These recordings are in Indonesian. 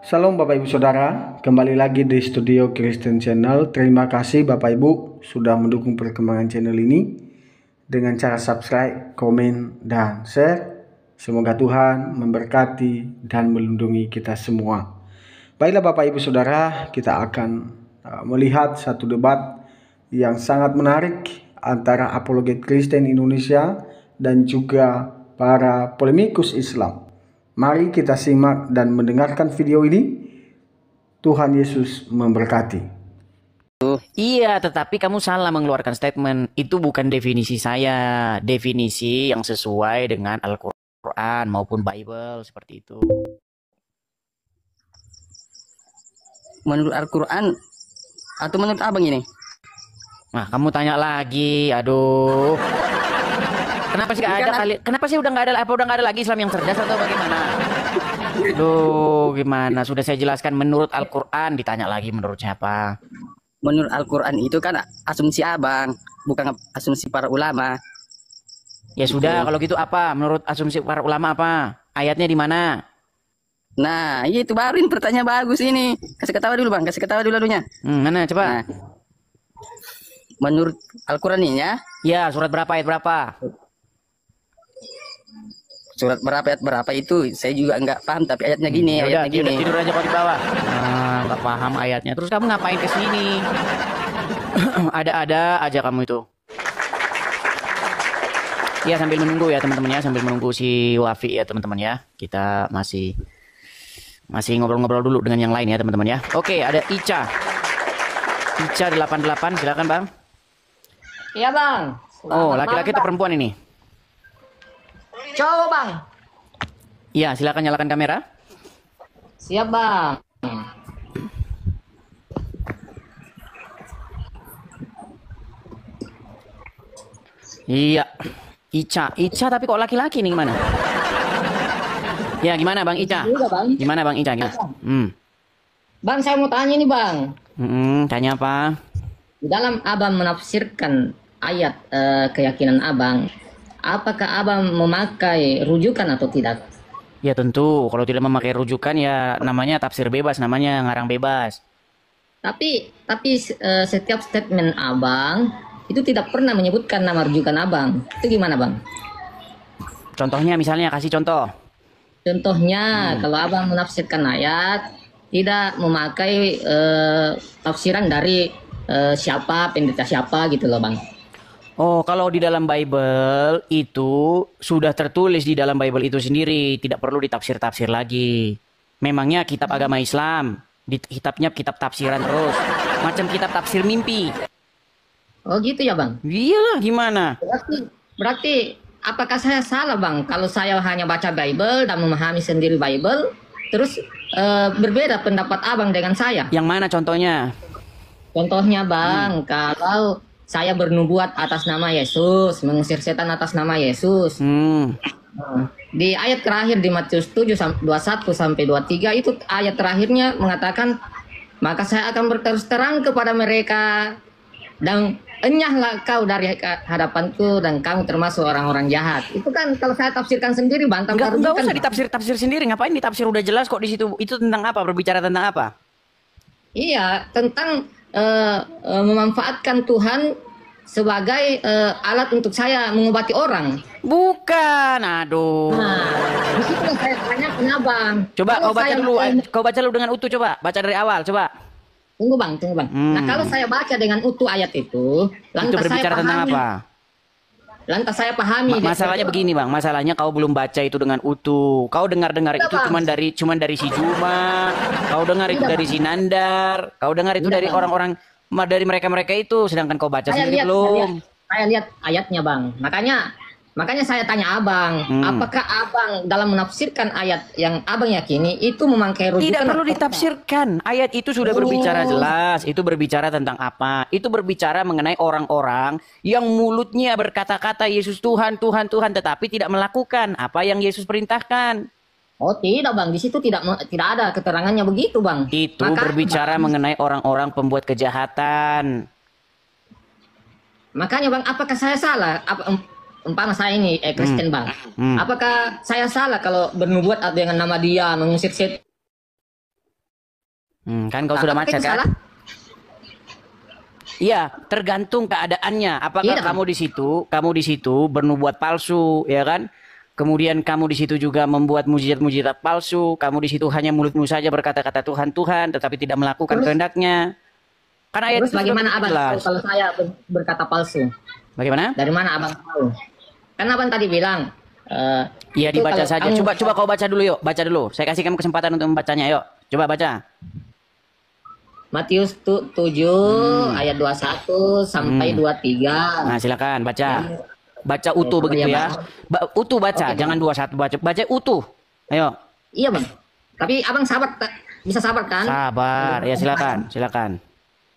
Salam Bapak Ibu Saudara, kembali lagi di Studio Kristen Channel. Terima kasih Bapak Ibu sudah mendukung perkembangan channel ini dengan cara subscribe, komen, dan share. Semoga Tuhan memberkati dan melindungi kita semua. Baiklah Bapak Ibu Saudara, kita akan melihat satu debat yang sangat menarik antara apologet Kristen Indonesia dan juga para polemikus Islam. Mari kita simak dan mendengarkan video ini. Tuhan Yesus memberkati. Iya, tetapi kamu salah mengeluarkan statement. Itu bukan definisi saya. Definisi yang sesuai dengan Al-Quran maupun Bible, seperti itu. Menurut Al-Quran atau menurut abang ini? Nah, kamu tanya lagi. Aduh. Kenapa sih gak ada kali? Kenapa sih udah nggak ada? Apa udah nggak ada lagi Islam yang cerdas atau bagaimana? Duh, gimana? Sudah saya jelaskan menurut Al-Quran, ditanya lagi menurut siapa? Menurut Al-Quran itu kan asumsi abang, bukan asumsi para ulama. Ya sudah, kalau gitu apa? Menurut asumsi para ulama apa? Ayatnya di mana? Nah, itu baru ini pertanyaan bagus ini. Kasih ketawa dulu bang, kasih ketawa dulu anunya. Mana coba? Nah, menurut Al-Quran ini ya. Ya, surat berapa ayat berapa? Surat berapa ayat berapa itu saya juga nggak paham, tapi ayatnya gini, Yaudah, ayatnya gini. tidur aja kau di bawah. Nggak paham ayatnya. Terus kamu ngapain ke sini? Ada-ada aja kamu itu. Ya, sambil menunggu ya teman-teman ya, sambil menunggu si Wafi ya teman-teman ya. Kita masih ngobrol-ngobrol dulu dengan yang lain ya teman-teman ya. Oke, ada Ica. Ica 88, silakan Bang. Iya bang. Oh, laki-laki atau perempuan ini? Cowok bang. Iya, silakan nyalakan kamera. Siap bang. Iya, Ica tapi kok laki-laki nih gimana? Ya gimana Bang Ica? Juga, Bang. Gimana Bang Ica? Gimana? Bang saya mau tanya nih bang. Tanya apa? Di dalam abang menafsirkan ayat keyakinan abang, apakah abang memakai rujukan atau tidak? Ya tentu, kalau tidak memakai rujukan ya namanya tafsir bebas, namanya ngarang bebas. Tapi setiap statement abang itu tidak pernah menyebutkan nama rujukan abang. Itu gimana bang? Contohnya misalnya, kasih contoh. Contohnya kalau abang menafsirkan ayat tidak memakai tafsiran dari siapa, pendeta siapa gitu loh bang. Oh, kalau di dalam Bible itu sudah tertulis di dalam Bible itu sendiri, tidak perlu ditafsir-tafsir lagi. Memangnya kitab agama Islam, di kitabnya kitab tafsiran terus, macam kitab tafsir mimpi. Oh gitu ya bang. Iyalah, gimana? Berarti apakah saya salah bang kalau saya hanya baca Bible dan memahami sendiri Bible, terus berbeda pendapat abang dengan saya? Yang mana contohnya? Contohnya bang, kalau saya bernubuat atas nama Yesus, mengusir setan atas nama Yesus. Di ayat terakhir di Matius 7 21 sampai 23 itu ayat terakhirnya mengatakan, maka saya akan berterus terang kepada mereka dan enyahlah kau dari hadapanku dan kamu termasuk orang-orang jahat. Itu kan kalau saya tafsirkan sendiri bang, tanpa Enggak rujukan. usah ditafsir-tafsir sendiri. Ngapain ditafsir, udah jelas kok di situ. Itu tentang apa? Berbicara tentang apa? Iya, tentang memanfaatkan Tuhan sebagai alat untuk saya mengobati orang. Bukan, aduh. Nah, di situ yang saya tanya kenapa? Coba Kalau kau baca saya dulu, baca- kau baca dulu dengan utuh, coba. Baca dari awal, coba. Tunggu bang, tunggu bang. Nah kalau saya baca dengan utuh ayat itu, Itu lantas saya berbicara tentang pahami. apa? Lantas saya pahami. Masalahnya begini, Bang. Masalahnya kau belum baca itu dengan utuh. Kau dengar-dengar Tidak, itu Bang. cuman dari si Juma. Kau dengar itu Tidak, dari si Nandar. Kau dengar itu Tidak, dari Bang. orang-orang dari mereka-mereka itu, sedangkan kau baca sendiri belum. Saya lihat ayatnya bang. Makanya saya tanya abang, apakah abang dalam menafsirkan ayat yang abang yakini itu memakai rujukan? Tidak perlu atau ditafsirkan. Ayat itu sudah berbicara jelas. Itu berbicara tentang apa? Itu berbicara mengenai orang-orang yang mulutnya berkata-kata Yesus Tuhan, Tuhan, Tuhan, tetapi tidak melakukan apa yang Yesus perintahkan. Oh tidak bang, di situ tidak ada keterangannya begitu bang. Itu berbicara mengenai orang-orang pembuat kejahatan. Makanya bang, apakah saya salah? Umpama saya ini Kristen bang, apakah saya salah kalau bernubuat dengan nama dia mengusir setan? Kan kau sudah macet kan? salah. Iya, tergantung keadaannya. Apakah Iya, kamu di situ bernubuat palsu, ya kan? Kemudian kamu di situ juga membuat mujizat-mujizat palsu. Kamu di situ hanya mulutmu saja berkata-kata Tuhan Tuhan, tetapi tidak melakukan kehendaknya. Karena ayat Terus itu bagaimana sudah abang jelas. tahu kalau saya berkata palsu? Bagaimana? Dari mana abang tahu? Kan abang tadi bilang. Iya, itu dibaca kalau saja. kamu- Coba kau baca dulu yuk. Baca dulu. Saya kasih kamu kesempatan untuk membacanya. Yuk, coba baca. Matius 7 ayat 21 sampai 23. Nah, silakan baca. Baca utuh Oh, begitu iya, ya. Utuh baca, Oke, jangan 21 baca. Baca utuh. Ayo. Iya bang. Tapi abang sabar, bisa sabar kan? Sabar. Ya silakan.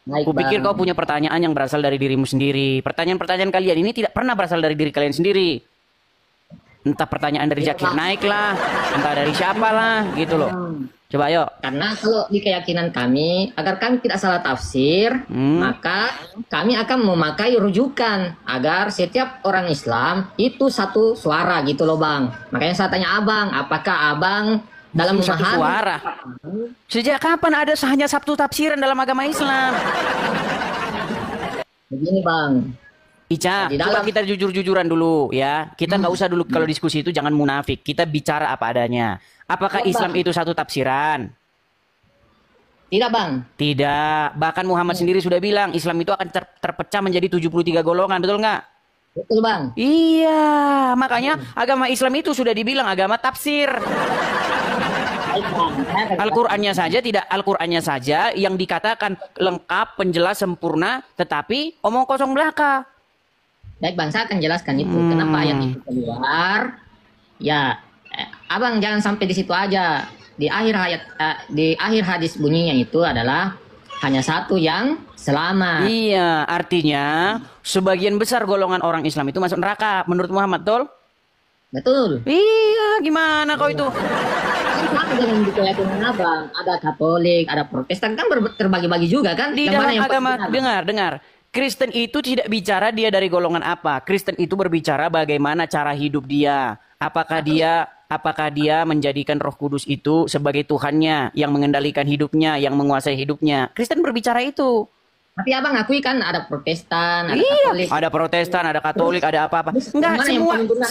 Baik, Kupikir Bang. kau punya pertanyaan yang berasal dari dirimu sendiri. Pertanyaan-pertanyaan kalian ini tidak pernah berasal dari diri kalian sendiri. Entah pertanyaan dari Zakir Naik lah, entah dari siapa lah, gitu loh. Coba ayo. Karena kalau di keyakinan kami, agar kami tidak salah tafsir, maka kami akan memakai rujukan agar setiap orang Islam itu satu suara gitu loh bang. Makanya saya tanya abang, apakah abang dalam Satu memahami suara. Sejak kapan ada hanya satu tafsiran dalam agama Islam? begini bang? Ica, Di coba dalam- kita jujur-jujuran dulu ya. Kita nggak usah dulu kalau diskusi itu jangan munafik. Kita bicara apa adanya. Apakah Iya, Islam Bang. itu satu tafsiran? Tidak bang? Tidak. Bahkan Muhammad sendiri sudah bilang Islam itu akan terpecah menjadi 73 golongan. Betul nggak? Betul bang. Iya. Makanya agama Islam itu sudah dibilang agama tafsir. Baik bang. Saya akan- Al-Qur'annya saja yang dikatakan lengkap, penjelas, sempurna, tetapi omong kosong belaka. Baik bang, saya akan jelaskan itu. Kenapa ayat itu keluar? Ya, abang jangan sampai di situ aja. Di akhir hadis bunyinya itu adalah hanya satu yang selamat. Iya, artinya sebagian besar golongan orang Islam itu masuk neraka menurut Muhammad, betul? Betul. Iya, gimana kau itu? Sama dengan di keyakinan abang, ada Katolik, ada Protestan kan terbagi-bagi juga kan? Di Yang mana dalam yang agama, paling benar? dengar. Kristen itu tidak bicara dia dari golongan apa. Kristen itu berbicara bagaimana cara hidup dia. Apakah dia menjadikan Roh Kudus itu sebagai Tuhannya yang mengendalikan hidupnya, yang menguasai hidupnya. Kristen berbicara itu. Tapi abang akui kan ada Protestan, ada Iya, Katolik. ada Protestan, ada Katolik, ada apa-apa. Terus Enggak, mana yang paling benar,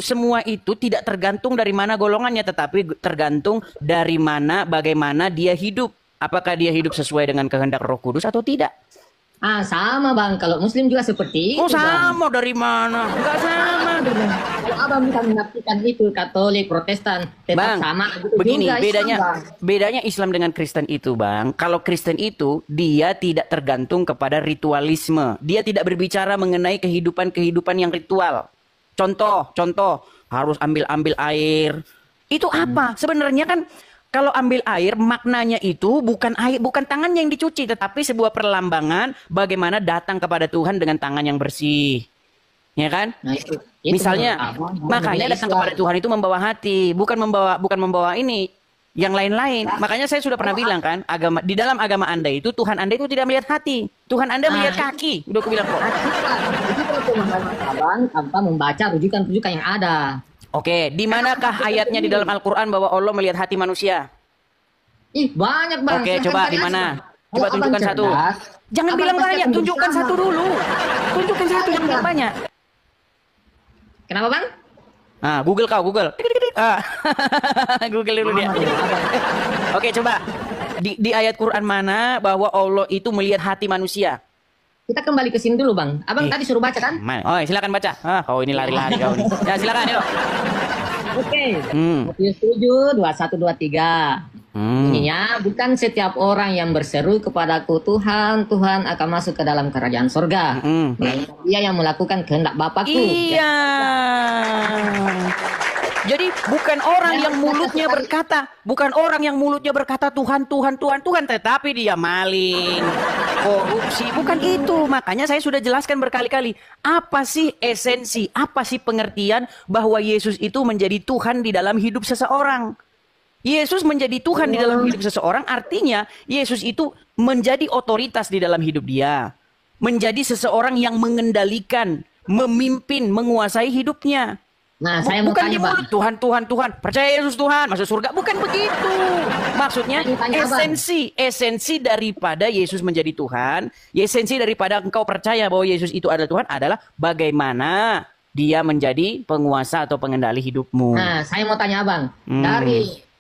semua itu tidak tergantung dari mana golongannya, tetapi tergantung dari bagaimana dia hidup. Apakah dia hidup sesuai dengan kehendak Roh Kudus atau tidak? Ah, sama bang. Kalau Muslim juga seperti Oh, itu. Bang. sama dari mana? Enggak sama. Kalau abang bisa menafsirkan itu Katolik, Protestan, tetap Bang, sama. begini juga Islam, Bang. bedanya Islam dengan Kristen itu, Bang. Kalau Kristen itu dia tidak tergantung kepada ritualisme. Dia tidak berbicara mengenai kehidupan yang ritual. Contoh, harus ambil air. Itu apa? Sebenarnya kan kalau ambil air maknanya itu bukan air, bukan tangannya yang dicuci, tetapi sebuah perlambangan bagaimana datang kepada Tuhan dengan tangan yang bersih. Ya kan? Nah, itu Misalnya, menurut abang, makanya berbeda datang Islam. kepada Tuhan itu membawa hati, bukan membawa ini yang lain-lain. Makanya saya sudah pernah bilang kan, di dalam agama Anda itu Tuhan Anda itu tidak melihat hati, Tuhan Anda melihat kaki. Udah aku bilang kok. Itu kalau pemahaman abang tanpa membaca rujukan-rujukan yang ada. Oke, di manakah ayatnya di dalam Al-Qur'an bahwa Allah melihat hati manusia? Ih, banyak bang. Oke, Silahkan coba cari di aja, mana? Bang. Coba Kalau tunjukkan abang satu. cerdas, Jangan abang bilang pasti banyak, akan tunjukkan bersama. satu dulu. Tunjukkan satu, jangan bilang banyak. Kenapa bang? Ah, Google. Ah. Google dulu dia. Oke, coba. Di ayat Quran mana bahwa Allah itu melihat hati manusia? Kita kembali ke sini dulu bang. Abang tadi suruh baca kan? Oh, silakan baca. Kau ini lari-lari kau nih. Ya, silakan yuk. Oke. Hmm. Matius 7, 21, 23. Bunyinya, bukan setiap orang yang berseru kepadaku Tuhan, Tuhan akan masuk ke dalam kerajaan sorga. Melainkan dia yang melakukan kehendak Bapakku. Iya. Jadi bukan orang yang mulutnya berkata Tuhan, tetapi dia maling, korupsi, bukan itu. Makanya saya sudah jelaskan berkali-kali, apa sih esensi, apa sih pengertian bahwa Yesus itu menjadi Tuhan di dalam hidup seseorang. Yesus menjadi Tuhan di dalam hidup seseorang, artinya Yesus itu menjadi otoritas di dalam hidup dia. Menjadi seseorang yang mengendalikan, memimpin, menguasai hidupnya. Nah, saya mau Bukan di tanya, Bang. mulut Tuhan, Tuhan, Tuhan. Percaya Yesus Tuhan, masuk surga. Bukan begitu. Maksudnya Saya mau tanya, Bang. esensi daripada Yesus menjadi Tuhan, esensi daripada engkau percaya bahwa Yesus itu adalah Tuhan adalah bagaimana dia menjadi penguasa atau pengendali hidupmu. Nah, saya mau tanya Abang.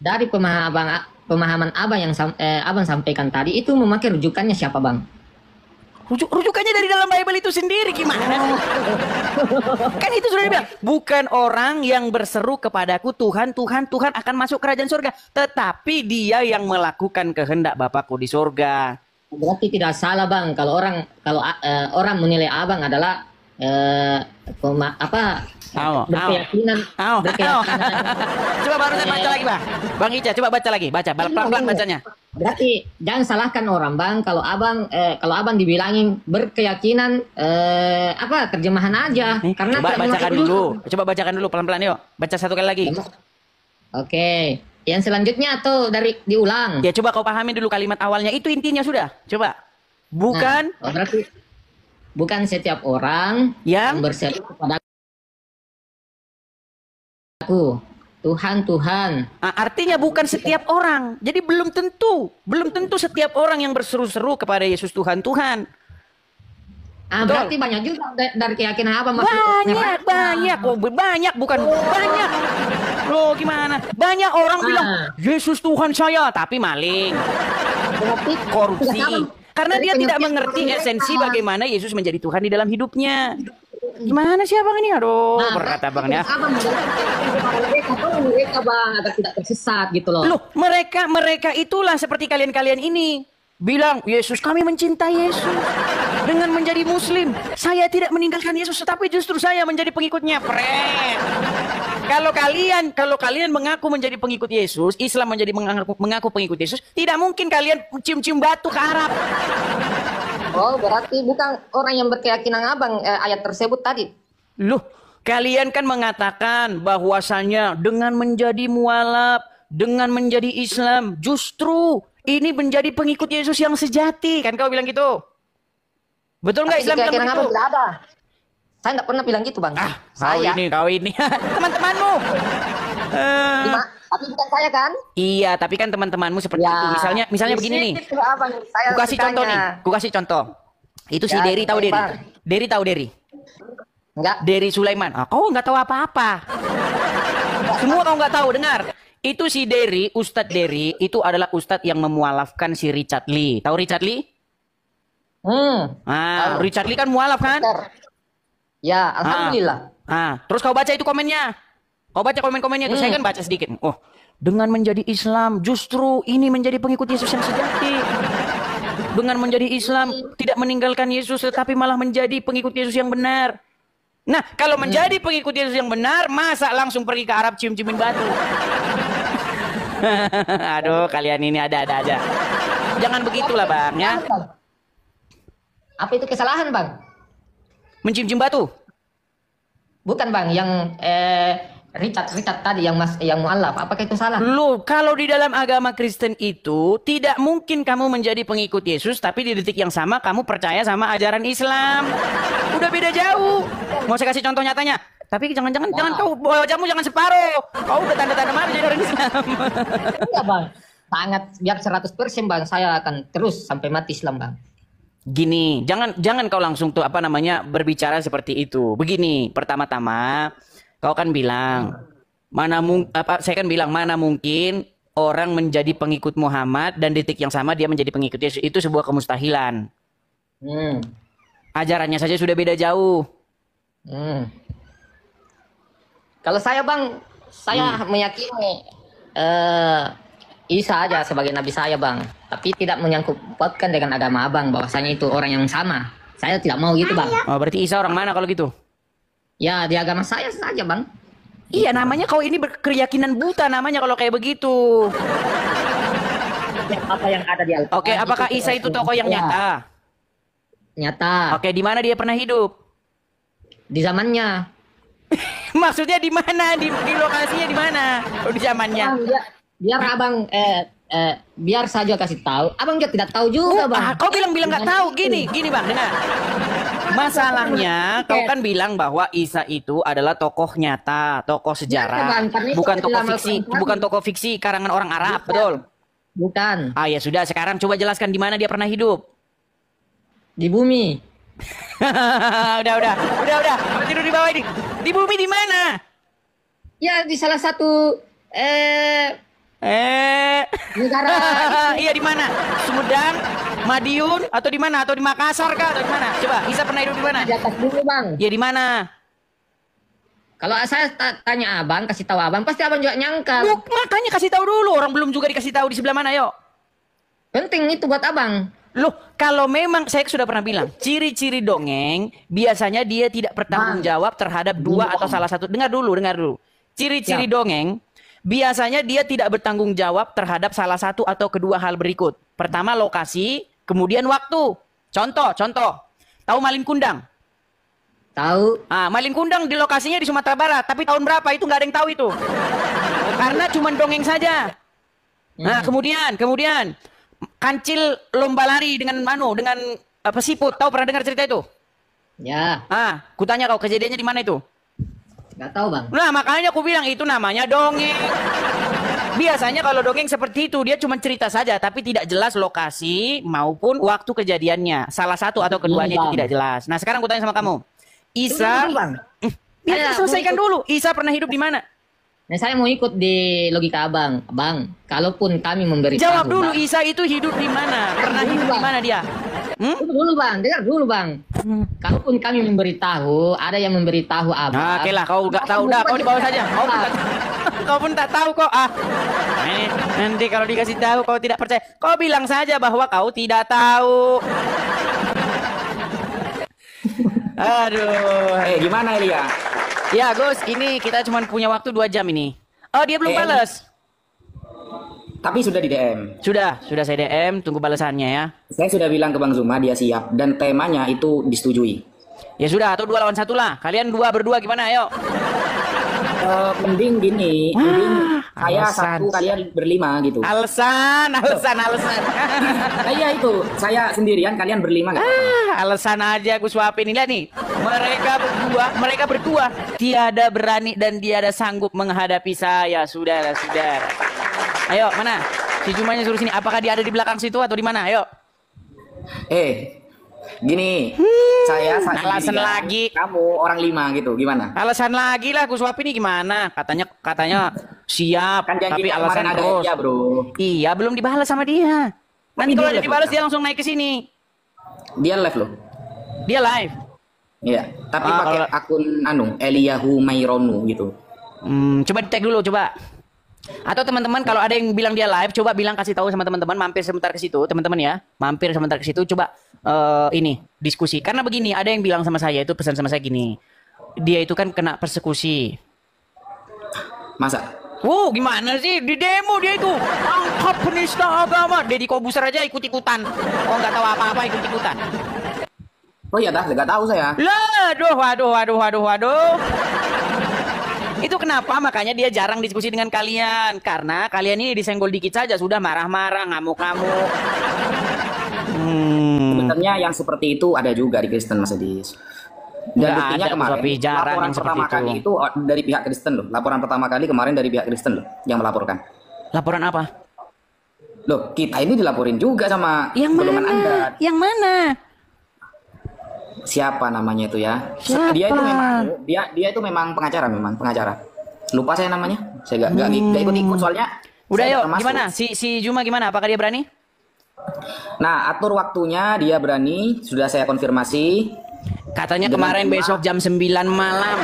Dari pemahaman Abang yang Abang sampaikan tadi itu memakai rujukannya siapa, Bang? Rujukannya dari dalam Bible itu sendiri gimana? Kan itu sudah dibilang, bukan orang yang berseru kepadaku Tuhan, Tuhan, Tuhan akan masuk kerajaan surga, tetapi dia yang melakukan kehendak Bapakku di surga. Berarti tidak salah, Bang, kalau orang menilai Abang adalah berkeyakinan. Coba baru saya baca lagi, Bang Ica, coba baca lagi, baca pelan-pelan bacanya. Berarti jangan salahkan orang, Bang, kalau Abang dibilangin berkeyakinan terjemahan aja. Karena coba bacakan dulu pelan-pelan yuk. Baca satu kali lagi. Oke. Yang selanjutnya atau diulang? Ya coba kau pahami dulu kalimat awalnya, itu intinya sudah. Coba. Bukan. Nah, berarti bukan setiap orang yang berseru kepada aku. Tuhan, Tuhan. Artinya bukan setiap orang. Jadi belum tentu setiap orang yang berseru-seru kepada Yesus Tuhan, Tuhan. Berarti banyak juga dari keyakinan Abang. Banyak, bukan banyak. Loh, gimana? Banyak orang bilang Yesus Tuhan saya, tapi maling, korupsi. Karena dia tidak mengerti esensi bagaimana Yesus menjadi Tuhan di dalam hidupnya. Gimana sih Abang ini? Aduh, berat Abang ya. Mereka, Bang, agar tidak tersesat gitu loh. Loh, mereka itulah seperti kalian-kalian ini. Bilang, Yesus, kami mencintai Yesus. Dengan menjadi Muslim, saya tidak meninggalkan Yesus, tetapi justru saya menjadi pengikutnya. Kalau kalian mengaku menjadi pengikut Yesus, Islam mengaku pengikut Yesus, tidak mungkin kalian cium-cium batu ke Arab. Oh, berarti bukan orang yang berkeyakinan Abang ayat tersebut tadi. Loh, kalian kan mengatakan bahwasanya dengan menjadi mualaf, dengan menjadi Islam, justru ini menjadi pengikut Yesus yang sejati. Kan kau bilang gitu. Betul nggak Islam bilang begitu? Abang tidak ada. Saya nggak pernah bilang gitu, Bang. Kau ini. Teman-temanmu. Tapi bukan saya kan? Iya, tapi kan teman-temanmu seperti itu. Misalnya begini nih. Ku kasih contoh nih. Ku kasih contoh. Itu si Dery, tahu Dery? Dery tahu Dery? Enggak. Dery Sulaiman. Kau nggak tahu apa-apa. Semua kau nggak tahu. Dengar. Itu si Dery, Ustadz Dery, itu adalah Ustadz yang memualafkan si Richard Lee. Tahu Richard Lee? Richard Lee kan mualaf kan? Ya, alhamdulillah. Terus kau baca itu komennya. Kau baca komen-komennya itu. Saya kan baca sedikit. Oh, dengan menjadi Islam justru ini menjadi pengikut Yesus yang sejati. Dengan menjadi Islam tidak meninggalkan Yesus tetapi malah menjadi pengikut Yesus yang benar. Nah, kalau menjadi pengikut Yesus yang benar, masa langsung pergi ke Arab cium-ciumin batu? Aduh, kalian ini ada-ada aja. Jangan begitulah, Bang, ya. Apa itu kesalahan, Bang? Mencium-cium batu? Bukan, Bang, yang Richard tadi yang mualaf. Apakah itu salah? Loh, kalau di dalam agama Kristen itu tidak mungkin kamu menjadi pengikut Yesus tapi di detik yang sama kamu percaya sama ajaran Islam. Udah beda jauh. Mau saya kasih contoh nyatanya? Tapi jangan kau wajahmu jangan separuh. Kau udah tanda-tanda mana ajaran Islam? Enggak, Bang. Sangat biar 100% Bang, saya akan terus sampai mati Islam, Bang. Gini, jangan kau langsung berbicara seperti itu. Begini, pertama-tama kau kan bilang, saya kan bilang mana mungkin orang menjadi pengikut Muhammad dan detik yang sama dia menjadi pengikut Yesus, itu sebuah kemustahilan. Ajarannya saja sudah beda jauh. Kalau saya, Bang, saya meyakini Isa aja sebagai nabi saya, Bang, tapi tidak menyangkut pautkan dengan agama Abang bahwasanya itu orang yang sama. Saya tidak mau gitu, Bang. Oh, berarti Isa orang mana kalau gitu? Ya, di agama saya saja, Bang. Iya, namanya kau ini berkeyakinan buta namanya kalau kayak begitu. Apa yang ada di Al-Quran. Oke, apakah Isa itu tokoh yang nyata? Nyata. Oke, di mana dia pernah hidup? Di zamannya. Maksudnya di mana? Di lokasinya di mana? Oh, di zamannya. Biar Abang biar saja kasih tahu. Abang juga tidak tahu juga, Bang. Kau bilang nggak tahu. Gini, Bang, dengar. Masalahnya kau kan bilang bahwa Isa itu adalah tokoh nyata, tokoh sejarah, bukan tokoh fiksi, bukan tokoh fiksi karangan orang Arab, betul? Bukan. Ah ya sudah, sekarang coba jelaskan di mana dia pernah hidup. Di bumi. udah. Tidur di bawah ini. Di bumi di mana? Ya di salah satu negara. Iya di mana? Sumedang, Madiun, atau di mana? Atau di Makassar kah? Atau di mana? Coba, Isa pernah hidup di mana? Di atas bumi, Bang. Ya di mana? Kalau saya tanya abang, kasih tahu abang, pasti abang juga nyangka. Makanya kasih tahu dulu. Orang belum juga dikasih tahu di sebelah mana, yuk. Penting itu buat abang. Loh, kalau memang saya sudah pernah bilang, ciri-ciri dongeng biasanya dia tidak bertanggung jawab terhadap dua atau salah satu. Dengar dulu. Ciri-ciri dongeng biasanya dia tidak bertanggung jawab terhadap salah satu atau kedua hal berikut. Pertama lokasi, kemudian waktu. Contoh. Tahu Malin Kundang? Tahu. Malin Kundang di lokasinya di Sumatera Barat, tapi tahun berapa itu nggak ada yang tahu itu. Karena cuma dongeng saja. Nah, kemudian Kancil lomba lari dengan siput. Tahu pernah dengar cerita itu? Ya. Kutanya kau kejadiannya di mana itu? Nggak tahu, Bang. Nah, makanya aku bilang itu namanya dongeng. Biasanya kalau dongeng seperti itu dia cuma cerita saja tapi tidak jelas lokasi maupun waktu kejadiannya. Salah satu atau keduanya itu tidak jelas. Nah, sekarang aku tanya sama kamu. Isa, biar selesaikan dulu. Isa pernah hidup di mana? Nah, saya mau ikut di logika abang. Abang, kalaupun kami memberi jawab dulu, Isa itu hidup di mana? Pernah hidup di mana dia? Dulu Bang, dengar dulu Bang. Kalaupun kami memberitahu, ada yang memberitahu abang. Oke lah, kau nggak tahu dah, kau di bawah saja. Kau pun tak tahu kok. Nanti kalau dikasih tahu kau tidak percaya. Kau bilang saja bahwa kau tidak tahu. Aduh. Gimana Elia? Ya Gus, ini kita cuma punya waktu 2 jam ini. Oh dia belum balas. Tapi sudah di DM. Sudah saya DM, tunggu balasannya ya. Saya sudah bilang ke Bang Zuma, dia siap. Dan temanya itu disetujui. Ya sudah, atau 2 lawan 1 lah. Kalian berdua gimana, ayo. Mending gini, saya satu, kalian berlima gitu. Alasan. Nah, iya itu, saya sendirian, kalian berlima gak? Alasan aja aku suapin. Lihat nih, mereka berdua tiada berani dan tiada sanggup menghadapi saya, saudara-saudara. Ayo, mana? Si Jumanya suruh sini. Apakah dia ada di belakang situ atau di mana? Ayo. Gini, saya alasan lagi. Kamu orang 5 gitu, gimana? Alasan lagi lah, Gus Wapi ini gimana? Katanya siap, kan tapi alasan ada terus. dia, bro. Iya, belum dibalas sama dia. Nanti kalau dibalas dia langsung naik ke sini. Dia live loh. Dia live. Iya, tapi pakai akun Eliyahu Maironu gitu. Coba di tag dulu, coba. Atau teman-teman kalau ada yang bilang dia live, coba kasih tahu sama teman-teman, mampir sebentar ke situ, teman-teman ya. Mampir sebentar ke situ, coba ini diskusi. Karena begini, ada yang bilang sama saya, itu pesan sama saya gini. Dia itu kan kena persekusi. Masa? Wow, gimana sih? Di demo dia itu angkat penista agama. Deddy Kobuser aja ikut-ikutan. Oh, nggak tahu apa-apa ikut-ikutan. Oh iya dah, nggak tahu saya. Lah, waduh. Itu kenapa makanya dia jarang diskusi dengan kalian. Karena kalian ini disenggol dikit saja sudah marah-marah, ngamuk-ngamuk. Sebenarnya yang seperti itu ada juga di Kristen, Mas Edis. Dan buktinya kemarin laporan pertama kali itu dari pihak Kristen loh. Laporan pertama kali kemarin dari pihak Kristen loh yang melaporkan. Laporan apa? Loh, kita ini dilaporin juga sama golongan Anda. Yang mana? Siapa namanya itu ya? Siapa? Dia itu memang pengacara. Lupa saya namanya. Saya nggak ikut soalnya. Udah yuk, gimana? Si Juma gimana? Apakah dia berani? Nah, atur waktunya dia berani. Sudah saya konfirmasi. Katanya kemarin besok jam 9 malam.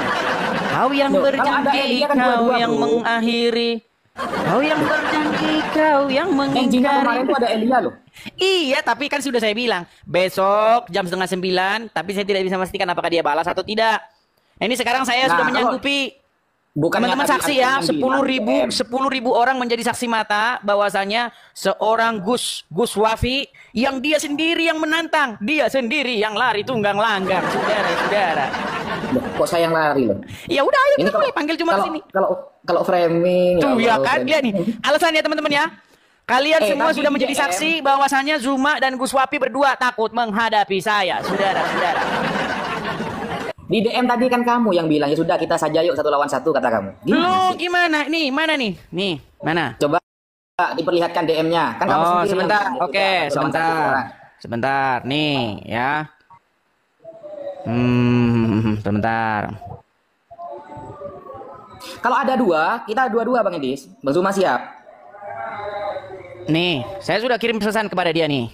Kau yang berjanji, kau yang mengakhiri. Kau yang berjanji, kau yang mengingkari. Kemarin itu ada Elia loh. Iya, tapi kan sudah saya bilang besok jam 8:30. Tapi saya tidak bisa memastikan apakah dia balas atau tidak. Nah, ini sekarang saya sudah menyanggupi. Teman-teman saksi ya, 10.000 orang menjadi saksi mata bahwasanya seorang Gus Wafi yang dia sendiri yang menantang, dia sendiri yang lari tunggang langgang, saudara-saudara. Kok saya yang lari loh? Ya udah, ayo kita mulai panggil Juma ke sini. Kalau framing. Tuh ya kan, dia nih. Alasannya teman-teman ya. Kalian semua sudah menjadi saksi bahwasanya Zuma dan Gus Wapi berdua takut menghadapi saya, saudara-saudara. Di DM tadi kan kamu yang bilang, ya sudah kita saja yuk 1 lawan 1 kata kamu. Gimana? Nih, mana nih? Nih, mana? Coba diperlihatkan DM-nya. Kan kamu sendiri sebentar. yang Oke, sebentar. Sebentar. Nih, ya. Sebentar. Kalau ada 2, kita 2-2 Bang Edis. Bang Zuma siap. Nih, saya sudah kirim pesan kepada dia nih.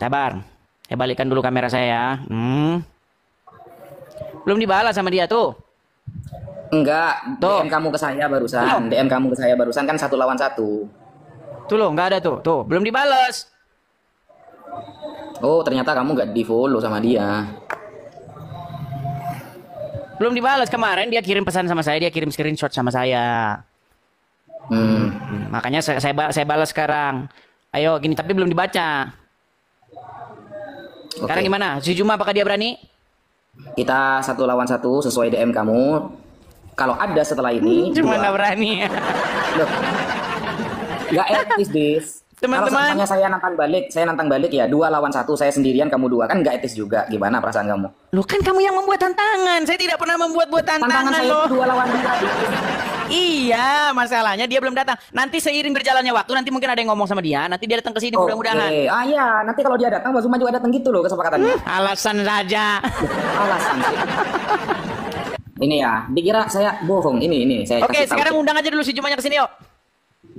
Sabar. Saya balikkan dulu kamera saya ya. Belum dibalas sama dia tuh. Enggak, Tuh. DM kamu ke saya barusan. DM kamu ke saya barusan kan 1 lawan 1. Tuh loh, nggak ada tuh. Tuh, belum dibalas. Oh, ternyata kamu nggak di-follow sama dia. Belum dibalas. Kemarin dia kirim pesan sama saya, dia kirim screenshot sama saya. Makanya saya balas sekarang. Ayo gini, tapi belum dibaca. Sekarang gimana? Si Juma apakah dia berani? Kita 1 lawan 1 sesuai DM kamu. Kalau ada setelah ini, Gimana berani? loh, nggak etis, Dis. Teman-teman. Kalau semuanya saya nantang balik ya 2 lawan 1, saya sendirian, kamu 2, kan nggak etis juga. Gimana perasaan kamu? Loh kan kamu yang membuat tantangan. Saya tidak pernah membuat tantangan Tantangan saya loh. itu 2 lawan 2. Iya, masalahnya dia belum datang. Nanti seiring berjalannya waktu, nanti mungkin ada yang ngomong sama dia. Nanti dia datang ke sini mudah-mudahan. Iya, nanti kalau dia datang, Mas Zuma juga datang gitu loh kesepakatannya. Alasan saja. Alasan sih. Ini ya, dikira saya bohong. Ini saya Oke, kasih tahu. sekarang undang aja dulu si Jumanya ke sini yuk.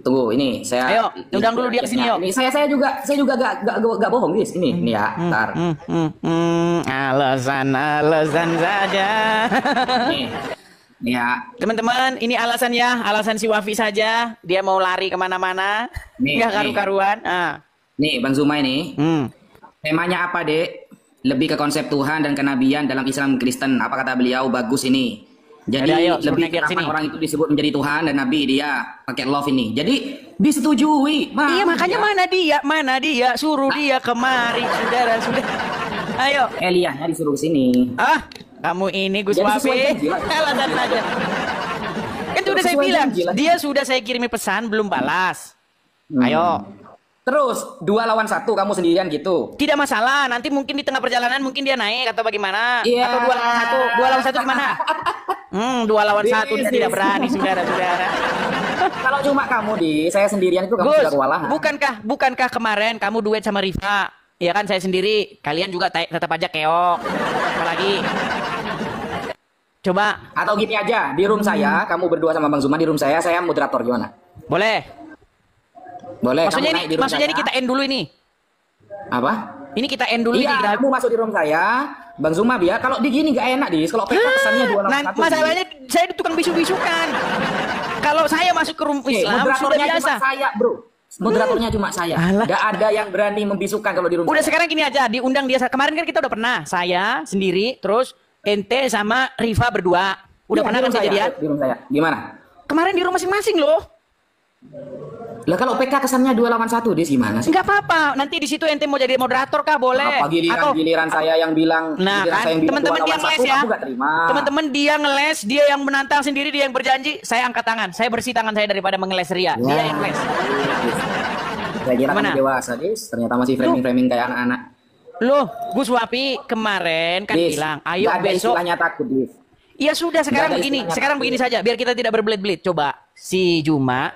Tunggu, ini saya. Ayo, undang dulu dia ke sini yuk. Ini saya juga gak bohong, guys. Ini ya, ntar. Alasan saja. Nih ya. Teman-teman, ini alasan ya, alasan si Wafi saja. Dia mau lari kemana-mana, Nih, nggak karu-karuan. Nih, Bang Zuma ini. Temanya apa, Dek? Lebih ke konsep Tuhan dan kenabian dalam Islam Kristen. Apa kata beliau? Bagus ini. Jadi ayo, lebih naik kenapa sini. orang itu disebut menjadi Tuhan dan Nabi, dia pakai love ini. Jadi disetujui. Iya, makanya mana dia, suruh dia kemari, saudara. Ayo. Eliahnya disuruh ke sini. Kamu ini Gus Jadi Wafi. sesuai janji lah. Alasan saja. Kan sudah saya Sesuai bilang, janji lah. dia sudah saya kirimi pesan belum balas. Ayo. Terus 2 lawan 1 kamu sendirian gitu. Tidak masalah, nanti mungkin di tengah perjalanan mungkin dia naik atau bagaimana? Iya. Atau 2 lawan 1, 2 lawan 1 gimana? 2 lawan 1 dia tidak berani, saudara-saudara. Kalau cuma kamu saya sendirian itu kamu Gus, sudah kewalahan. bukankah kemarin kamu duet sama Rifa? Ya kan saya sendiri, kalian juga tetap aja keok. Apalagi? Coba. Atau gini aja, di room saya, kamu berdua sama Bang Zuma di room saya moderator gimana? Boleh. Boleh. Maksudnya kamu ini, naik di room maksudnya saya. ini kita end dulu ini. Apa? Ini kita end dulu Iya, ini. kamu masuk di room saya, Bang Zuma biar. Kalau di gini gak enak, Dis. Kalau PK kesannya 2 lawan 1. Masalahnya saya tukang bisu-bisukan. Kalau saya masuk ke room Islam sudah moderatornya biasa. cuma saya, bro. Moderatornya cuma saya. Alah. Gak ada yang berani membisukan kalau di room Udah saya. sekarang gini aja, diundang dia. Kemarin kan kita udah pernah. Saya sendiri, terus ente sama Rifa berdua. Udah Iya, pernah di kan room saya, kejadian? di room saya. Gimana? Kemarin di rumah masing-masing loh. Lah kalau PK kesannya 2 lawan 1, Dis gimana sih? Enggak apa-apa. Nanti di situ ente mau jadi moderator kah boleh? Apa giliran saya yang bilang, Nah giliran kan saya yang bilang teman-teman 2 dia lawan ngeles 1, ya. aku gak terima. Teman-teman dia ngeles, dia yang menantang sendiri, dia yang berjanji. Saya angkat tangan, saya bersih tangan saya daripada mengeles Ria. Dia yang ngeles. Saya kira Gimana? kamu dewasa, Dis. Ternyata masih framing-framing kayak anak-anak. Loh, Gus Wapi kemarin kan Dis, bilang, ayo gak ada besok. istilahnya takut, Dis. Ya sudah sekarang Nggak ada begini, istilahnya sekarang takut. begini saja, biar kita tidak berbelit-belit. Coba si Juma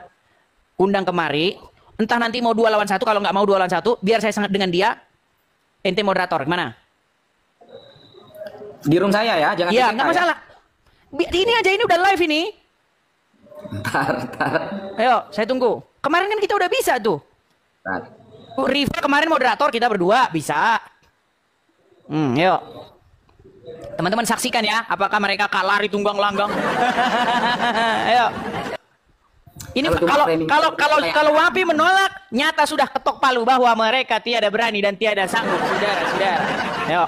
undang kemari, entah nanti mau 2 lawan 1, kalau nggak mau 2 lawan 1, biar saya sangat dengan dia. Ente moderator, gimana? Di room saya ya, jangan Iya, di PK nggak ya. masalah. Ini aja, ini udah live ini. Ntar. Ayo, saya tunggu. Kemarin kan kita udah bisa tuh. Riva kemarin moderator, kita berdua bisa. Yuk. Teman-teman saksikan ya, apakah mereka kalah di tunggang langgang. Ayo. Ini kalau Wapi menolak, nyata sudah ketok palu bahwa mereka tiada berani dan tiada sanggup, saudara-saudara. Ayo.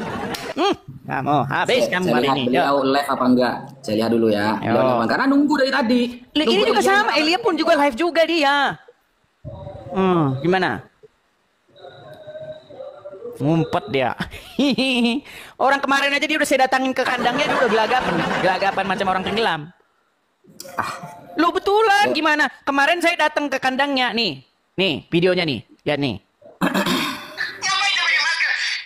Kamu habis kamu Saya kali lihat ini. beliau live apa enggak? Saya lihat dulu ya. Beliau live apa? Karena nunggu dari tadi. Ini Nunggu juga Elia. sama, Elia pun juga live juga dia. Gimana? Ngumpet dia. Orang kemarin aja dia udah saya datangin ke kandangnya, dia udah gelagapan macam orang tenggelam. Lu betulan gimana? Kemarin saya datang ke kandangnya nih videonya nih, lihat nih.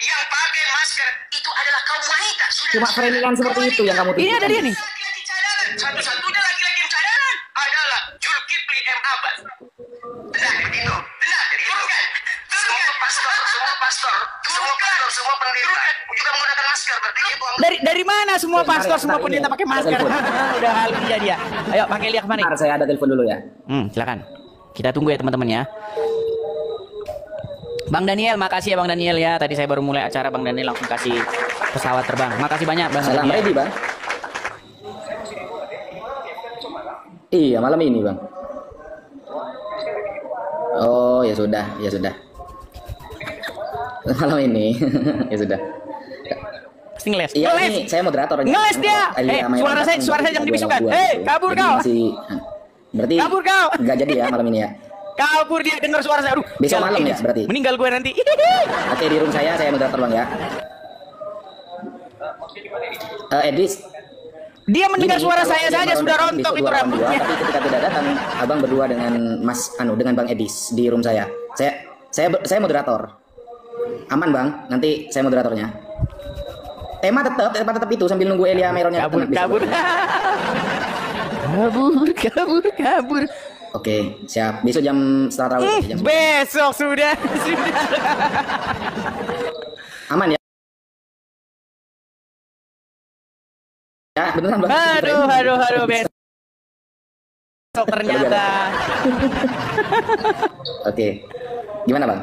Yang pakai masker itu adalah kaum wanita. Sudah Cuma framing seperti itu yang kamu Ini ada dia nih. Satu-satunya laki-laki cadangan adalah Zulkifli M. Abbas. Benar begitu. Benar. Jadi turunkan. Semua pastor, semua pendeta juga menggunakan masker. Berarti itu Dari mana semua pastor, semua pendeta pakai masker? Udah halu dia. Ayo pakai lihat kemana? Saya ada telepon dulu ya. Silakan. Kita tunggu ya teman-teman ya. Bang Daniel, makasih ya Bang Daniel ya. Tadi saya baru mulai acara, Bang Daniel langsung kasih pesawat terbang. Makasih banyak Bang Salam Daniel. ready, Bang. Iya, malam ini, Bang. Oh, ya sudah. Malam ini. Ya sudah. Pasti ngeles. Iya, Ngeles. ini saya moderator. Ngeles dia. Suara saya jangan dibisukan. Kabur kau. Berarti kabur kau. Enggak jadi ya malam ini ya. Kabur dia dengar suara saya. Aduh. Besok malam ya berarti. Meninggal gue nanti. Oke, di room saya moderator, Bang ya. Edis. Dia mendengar suara saya saja sudah rontok itu rambutnya. Tapi ketika tidak datang, Abang berdua dengan dengan Bang Edis di room saya. Saya moderator. Aman, Bang. Nanti saya moderatornya. Tema tetap itu sambil nunggu Elia Meronnya kabur. Kabur. Oke, siap. Besok jam setelah tarawih. Besok sudah. Aman ya? Ya, beneran, Bang. Aduh, besok ternyata. Oke. Gimana, Bang?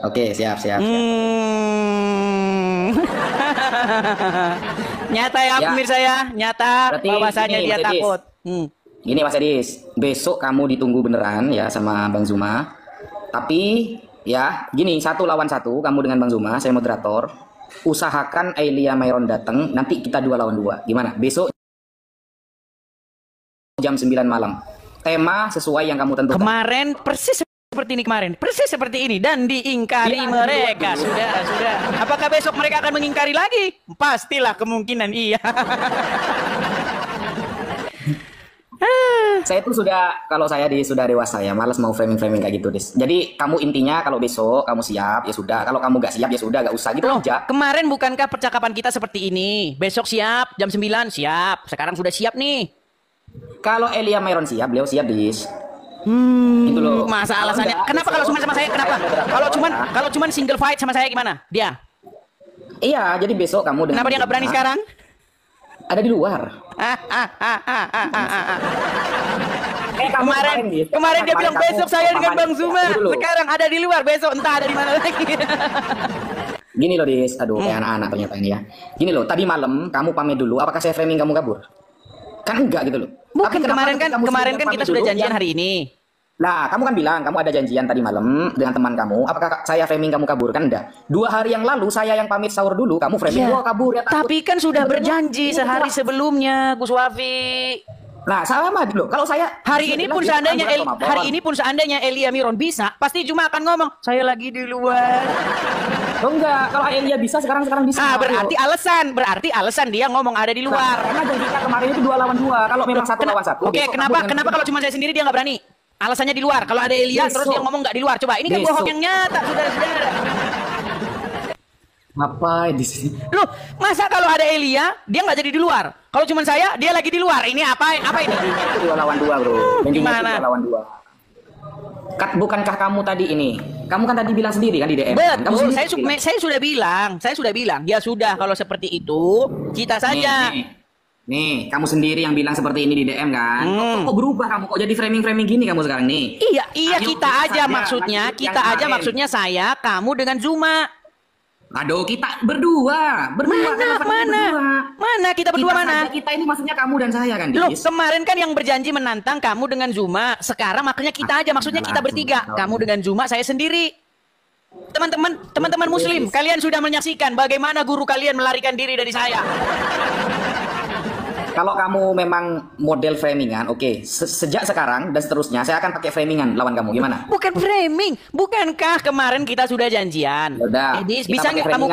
Oke, siap. Nyata ya pemirsa ya, nyata bahwasanya dia takut. Gini Mas Edis, besok kamu ditunggu beneran ya sama Bang Zuma. Tapi ya, gini 1 lawan 1 kamu dengan Bang Zuma, saya moderator. Usahakan Elia Myron datang, nanti kita 2 lawan 2. Gimana? Besok jam 9 malam. Tema sesuai yang kamu tentukan. Kemarin persis seperti ini dan diingkari mereka. Sudah. Apakah besok mereka akan mengingkari lagi? Pastilah kemungkinan iya. Saya tuh kalau saya sudah dewasa ya, malas mau framing kayak gitu, Des. Jadi kamu intinya kalau besok kamu siap ya sudah, kalau kamu gak siap ya sudah, gak usah gitu aja. Kemarin bukankah percakapan kita seperti ini? Besok siap, jam 9 siap. Sekarang sudah siap nih. Kalau Elia Myron siap, beliau siap, Dis. Gitu loh. Masa alasannya? Kenapa kalau cuma sama saya? Kenapa? Kalau cuman single fight sama saya gimana? Dia? Iya, jadi besok kamu dengan. Kenapa dia nggak berani sekarang? Ada di luar. Kemarin dia bilang besok saya dengan Bang Zuma. Sekarang ada di luar, besok entah ada di mana lagi. Gini loh, Dis. Aduh, kayak anak-anak ternyata ini ya. Gini loh, tadi malam kamu pamit dulu. Apakah saya framing kamu kabur? Kan enggak gitu loh. Bukan, kemarin kan kita sudah janjian hari ini. Nah, kamu kan bilang kamu ada janjian tadi malam dengan teman kamu. Apakah saya framing kamu kabur? Kan enggak. 2 hari yang lalu saya yang pamit sahur dulu, kamu framing gua kabur ya. Tapi kan sudah berjanji sehari sebelumnya, Gus Wafi. Nah, sama loh. Kalau saya hari ini pun seandainya Elia Myron bisa, pasti cuma akan ngomong, "Saya lagi di luar." Oh enggak, kalau Elia bisa sekarang bisa. Berarti alasan dia ngomong ada di luar. Karena janji kita kemarin itu 2 lawan 2. Kalau memang 1 lawan 1. Oke, kenapa kalau cuma saya sendiri dia nggak berani? Alasannya di luar. Kalau ada Elia terus dia ngomong nggak di luar. Coba, ini kan bohong yang nyata, saudara-saudara. Apa di sini? Loh, masa kalau ada Elia dia nggak jadi di luar? Kalau cuma saya dia lagi di luar. Ini apa ini? 2 lawan 2, Bro. Gimana? 2 lawan 2. Bukankah kamu tadi ini? Kamu kan tadi bilang sendiri kan di DM. Betul, saya sudah bilang. Ya sudah, kalau seperti itu kita saja. Nih, kamu sendiri yang bilang seperti ini di DM kan? Kok berubah kamu? Kok jadi framing gini kamu sekarang nih? Iya, kita aja maksudnya saya, kamu dengan Zuma. Aduh, kita berdua. Mana kita berdua mana? Kita ini maksudnya kamu dan saya kan, Loh, kemarin kan yang berjanji menantang kamu dengan Zuma. Sekarang makanya kita aja, maksudnya kita bertiga. Kamu dengan Zuma, saya sendiri. Teman-teman muslim, kalian sudah menyaksikan bagaimana guru kalian melarikan diri dari saya. Kalau kamu memang model framingan, oke. Sejak sekarang dan seterusnya, saya akan pakai framingan lawan kamu. Gimana? Bukan framing. Bukankah kemarin kita sudah janjian? Yaudah, Edis, bisa nggak kamu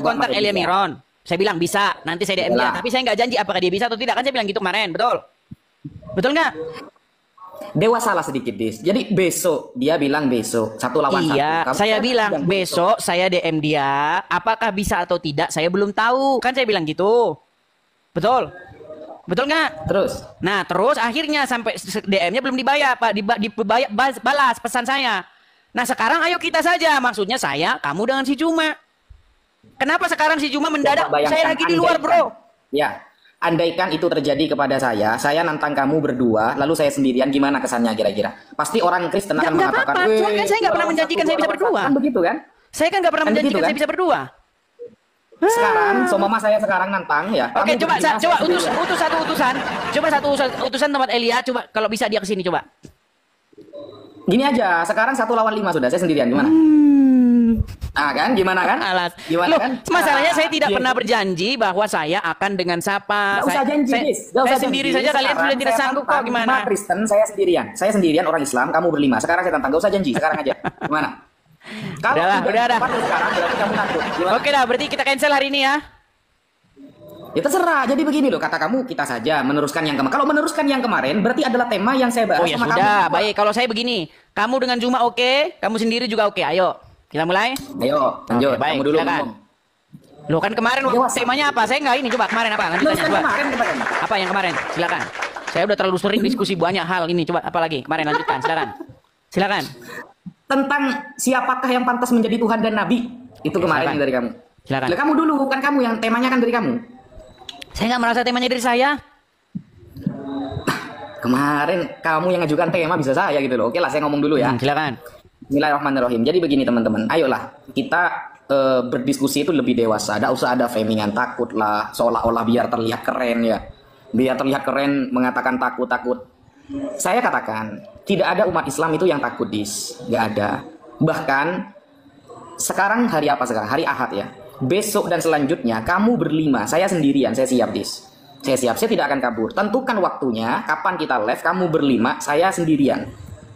kontak Elia Myron? Saya bilang bisa. Nanti saya DM dia. Tapi saya nggak janji apakah dia bisa atau tidak. Kan saya bilang gitu kemarin. Betul? Betul nggak? Dewasalah sedikit, Dis. Jadi besok, dia bilang besok, 1 lawan 1. Iya, saya bilang besok saya DM dia, apakah bisa atau tidak saya belum tahu. Kan saya bilang gitu. Betul? Betul nggak? Terus? Nah, terus akhirnya sampai DM-nya belum dibayar, Pak. Balas pesan saya. Nah, sekarang ayo kita saja. Maksudnya saya, kamu dengan si Juma. Kenapa sekarang si Juma mendadak? Saya lagi di luar, bro. Ya. Andaikan itu terjadi kepada saya nantang kamu berdua, lalu saya sendirian, gimana kesannya kira-kira? Pasti orang Kristen akan mengatakan, cuman kan saya nggak pernah menjanjikan saya bisa berdua. Kan begitu kan? Saya kan nggak pernah menjanjikan saya bisa berdua. Sekarang, mama saya sekarang nantang ya. Oke, coba utus satu utusan. Coba satu utusan tempat Elia, coba kalau bisa dia ke sini coba. Gini aja, sekarang 1 lawan 5 sudah, saya sendirian, gimana? Ah kan, gimana kan? Alas. Gimana Loh, kan? masalahnya saya tidak pernah berjanji bahwa saya akan dengan siapa. Gak usah janji, saya sendiri saja, kalian sudah tidak sanggup kok, gimana? Kristen, saya sendirian orang Islam, kamu berlima. Sekarang saya tantang, gak usah janji, sekarang aja. Gimana? Kalau udah. sekarang berarti kamu takut. Oke dah, berarti kita cancel hari ini ya. Ya terserah, jadi begini loh, kata kamu kita saja meneruskan yang kemarin. Kalau meneruskan yang kemarin, berarti adalah tema yang saya bahas oh ya sama sudah, kamu. baik. Kalau saya begini, kamu dengan Juma oke, kamu sendiri juga oke. Ayo, kita mulai. Ayo, lanjut. Oke, baik, kamu dulu silakan. ngomong. Loh kan kemarin temanya apa? Saya nggak ini, coba kemarin apa? Lanjut aja, coba. Kemarin. Apa yang kemarin? Silakan. Saya udah terlalu sering diskusi banyak hal ini. Coba apa lagi? Kemarin lanjutkan, silakan. Tentang siapakah yang pantas menjadi Tuhan dan Nabi. Itu kemarin silakan. dari kamu. Silakan. Lah kamu dulu, kan kamu yang temanya kan dari kamu. Saya nggak merasa temanya dari saya. Kemarin kamu yang ngajukan tema, bisa saya gitu loh. Oke lah, saya ngomong dulu ya. Silakan. Bismillahirrahmanirrahim. Jadi begini teman-teman, ayolah kita berdiskusi itu lebih dewasa. Tidak usah ada famingan takut lah, seolah-olah biar terlihat keren ya. Biar terlihat keren mengatakan takut. Saya katakan, tidak ada umat Islam itu yang takut, Dis. Nggak ada. Bahkan sekarang hari apa sekarang? Hari Ahad ya. Besok dan selanjutnya kamu berlima, saya sendirian, saya siap, Dis. Saya siap, saya tidak akan kabur. Tentukan waktunya, kapan kita live, kamu berlima, saya sendirian.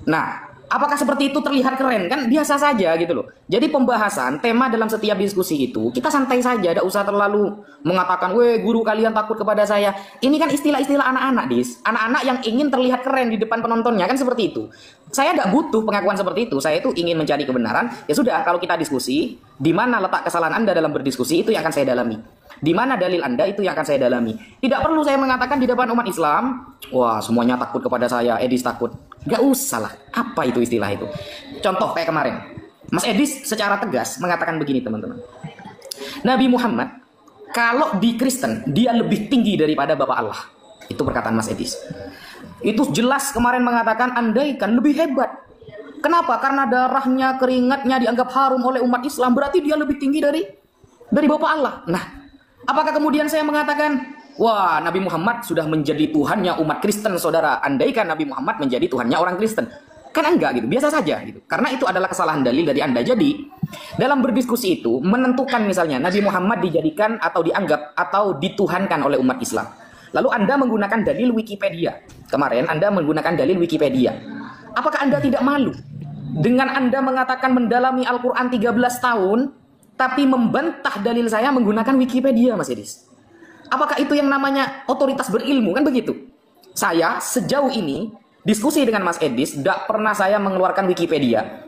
Nah, apakah seperti itu terlihat keren? Kan biasa saja gitu loh. Jadi pembahasan, tema dalam setiap diskusi itu, kita santai saja, tidak usah terlalu mengatakan, weh guru kalian takut kepada saya. Ini kan istilah-istilah anak-anak, Dis. Anak-anak yang ingin terlihat keren di depan penontonnya, kan seperti itu. Saya tidak butuh pengakuan seperti itu. Saya itu ingin mencari kebenaran. Ya sudah, kalau kita diskusi, di mana letak kesalahan Anda dalam berdiskusi, itu yang akan saya dalami. Di mana dalil Anda, itu yang akan saya dalami. Tidak perlu saya mengatakan di depan umat Islam, wah semuanya takut kepada saya, Edis takut. Gak usah lah. Apa itu istilah itu? Contoh kayak kemarin. Mas Edis secara tegas mengatakan begini teman-teman. Nabi Muhammad, kalau di Kristen, dia lebih tinggi daripada Bapak Allah. Itu perkataan Mas Edis. Itu jelas kemarin mengatakan andaikan lebih hebat. Kenapa? Karena darahnya, keringatnya dianggap harum oleh umat Islam. Berarti dia lebih tinggi dari Bapak Allah. Nah, apakah kemudian saya mengatakan, wah Nabi Muhammad sudah menjadi Tuhannya umat Kristen, saudara. Andaikan Nabi Muhammad menjadi Tuhannya orang Kristen. Kan enggak gitu, biasa saja gitu. Karena itu adalah kesalahan dalil dari Anda. Jadi, dalam berdiskusi itu, menentukan misalnya Nabi Muhammad dijadikan atau dianggap atau dituhankan oleh umat Islam. Lalu Anda menggunakan dalil Wikipedia. Kemarin Anda menggunakan dalil Wikipedia. Apakah Anda tidak malu? Dengan Anda mengatakan mendalami Al-Quran 13 tahun, tapi membantah dalil saya menggunakan Wikipedia, Mas Edis. Apakah itu yang namanya otoritas berilmu? Kan begitu. Saya sejauh ini, diskusi dengan Mas Edis, tidak pernah saya mengeluarkan Wikipedia.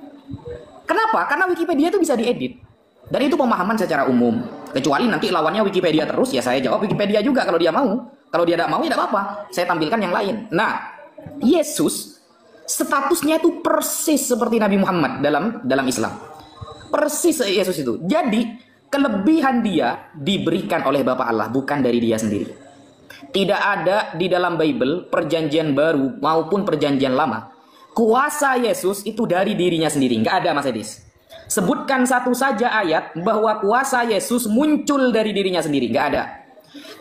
Kenapa? Karena Wikipedia itu bisa diedit. Dan itu pemahaman secara umum. Kecuali nanti lawannya Wikipedia terus, ya saya jawab Wikipedia juga kalau dia mau. Kalau dia tidak mau, ya tidak apa-apa. Saya tampilkan yang lain. Nah, Yesus statusnya itu persis seperti Nabi Muhammad dalam Islam. Persis Yesus itu. Jadi, kelebihan dia diberikan oleh Bapa Allah, bukan dari dia sendiri. Tidak ada di dalam Bible, perjanjian baru maupun perjanjian lama, kuasa Yesus itu dari dirinya sendiri. Nggak ada, Mas Edis. Sebutkan satu saja ayat bahwa kuasa Yesus muncul dari dirinya sendiri. Nggak ada.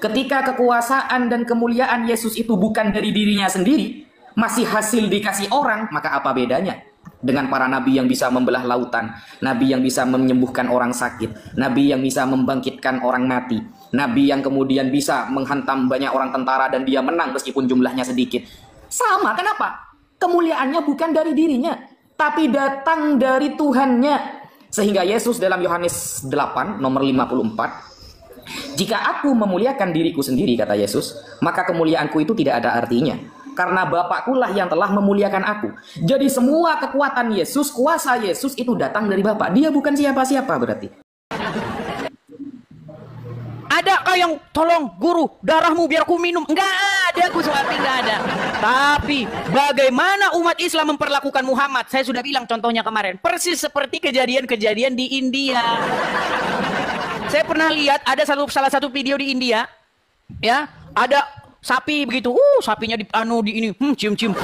Ketika kekuasaan dan kemuliaan Yesus itu bukan dari dirinya sendiri, masih hasil dikasih orang, maka apa bedanya dengan para nabi yang bisa membelah lautan, nabi yang bisa menyembuhkan orang sakit, nabi yang bisa membangkitkan orang mati, nabi yang kemudian bisa menghantam banyak orang tentara dan dia menang meskipun jumlahnya sedikit. Sama, kenapa? Kemuliaannya bukan dari dirinya, tapi datang dari Tuhannya. Sehingga Yesus dalam Yohanes 8 nomor 54, jika aku memuliakan diriku sendiri, kata Yesus, maka kemuliaanku itu tidak ada artinya. karena Bapakkulah yang telah memuliakan aku. Jadi semua kekuatan Yesus, kuasa Yesus itu datang dari Bapak. Dia bukan siapa-siapa berarti. Ada kau yang tolong guru darahmu biar ku minum? Enggak ada, Gus Wapi, enggak ada. Tapi bagaimana umat Islam memperlakukan Muhammad? Saya sudah bilang contohnya kemarin, persis seperti kejadian-kejadian di India. Saya pernah lihat ada salah satu video di India, ya, ada sapi begitu, sapinya di ini, cium-cium,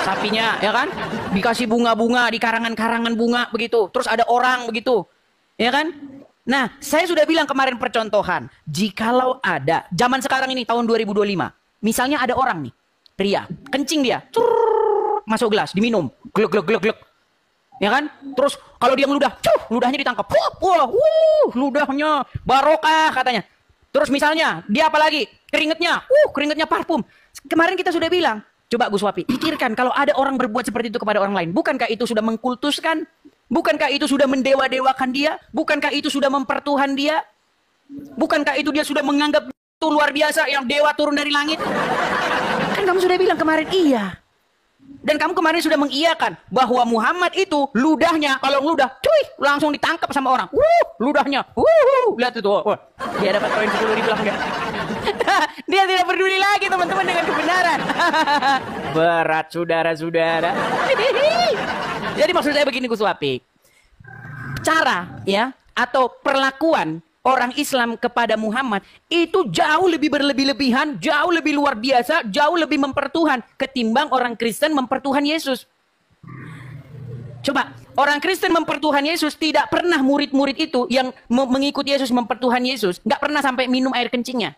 sapinya, ya kan, dikasih bunga-bunga di karangan-karangan bunga begitu, terus ada orang begitu, ya kan. Nah, saya sudah bilang kemarin percontohan, jikalau ada zaman sekarang ini tahun 2025, misalnya ada orang nih, pria, kencing dia, masuk gelas, diminum, glek glek glek glek. Ya kan? Terus kalau dia ngeludah, ludahnya ditangkap. Ludahnya barokah katanya. Terus misalnya, dia apa lagi? Keringetnya, keringetnya parfum. Kemarin kita sudah bilang, coba Gus Wapi, pikirkan kalau ada orang berbuat seperti itu kepada orang lain, bukankah itu sudah mengkultuskan? Bukankah itu sudah mendewa-dewakan dia? Bukankah itu sudah mempertuhan dia? Bukankah itu dia sudah menganggap itu luar biasa yang dewa turun dari langit? Kan kamu sudah bilang kemarin iya. Dan kamu kemarin sudah mengiyakan bahwa Muhammad itu ludahnya, kalau ngeludah, langsung ditangkap sama orang. Ludahnya. Lihat itu. Dia dapat poin 10.000 lah. Dia tidak peduli lagi teman-teman dengan kebenaran. Berat saudara-saudara. Jadi maksud saya begini Gus Wapi. Cara ya atau perlakuan orang Islam kepada Muhammad itu jauh lebih berlebih-lebihan, jauh lebih luar biasa, jauh lebih mempertuhan ketimbang orang Kristen mempertuhan Yesus. Coba, orang Kristen mempertuhan Yesus tidak pernah murid-murid itu yang mengikuti Yesus mempertuhan Yesus, nggak pernah sampai minum air kencingnya.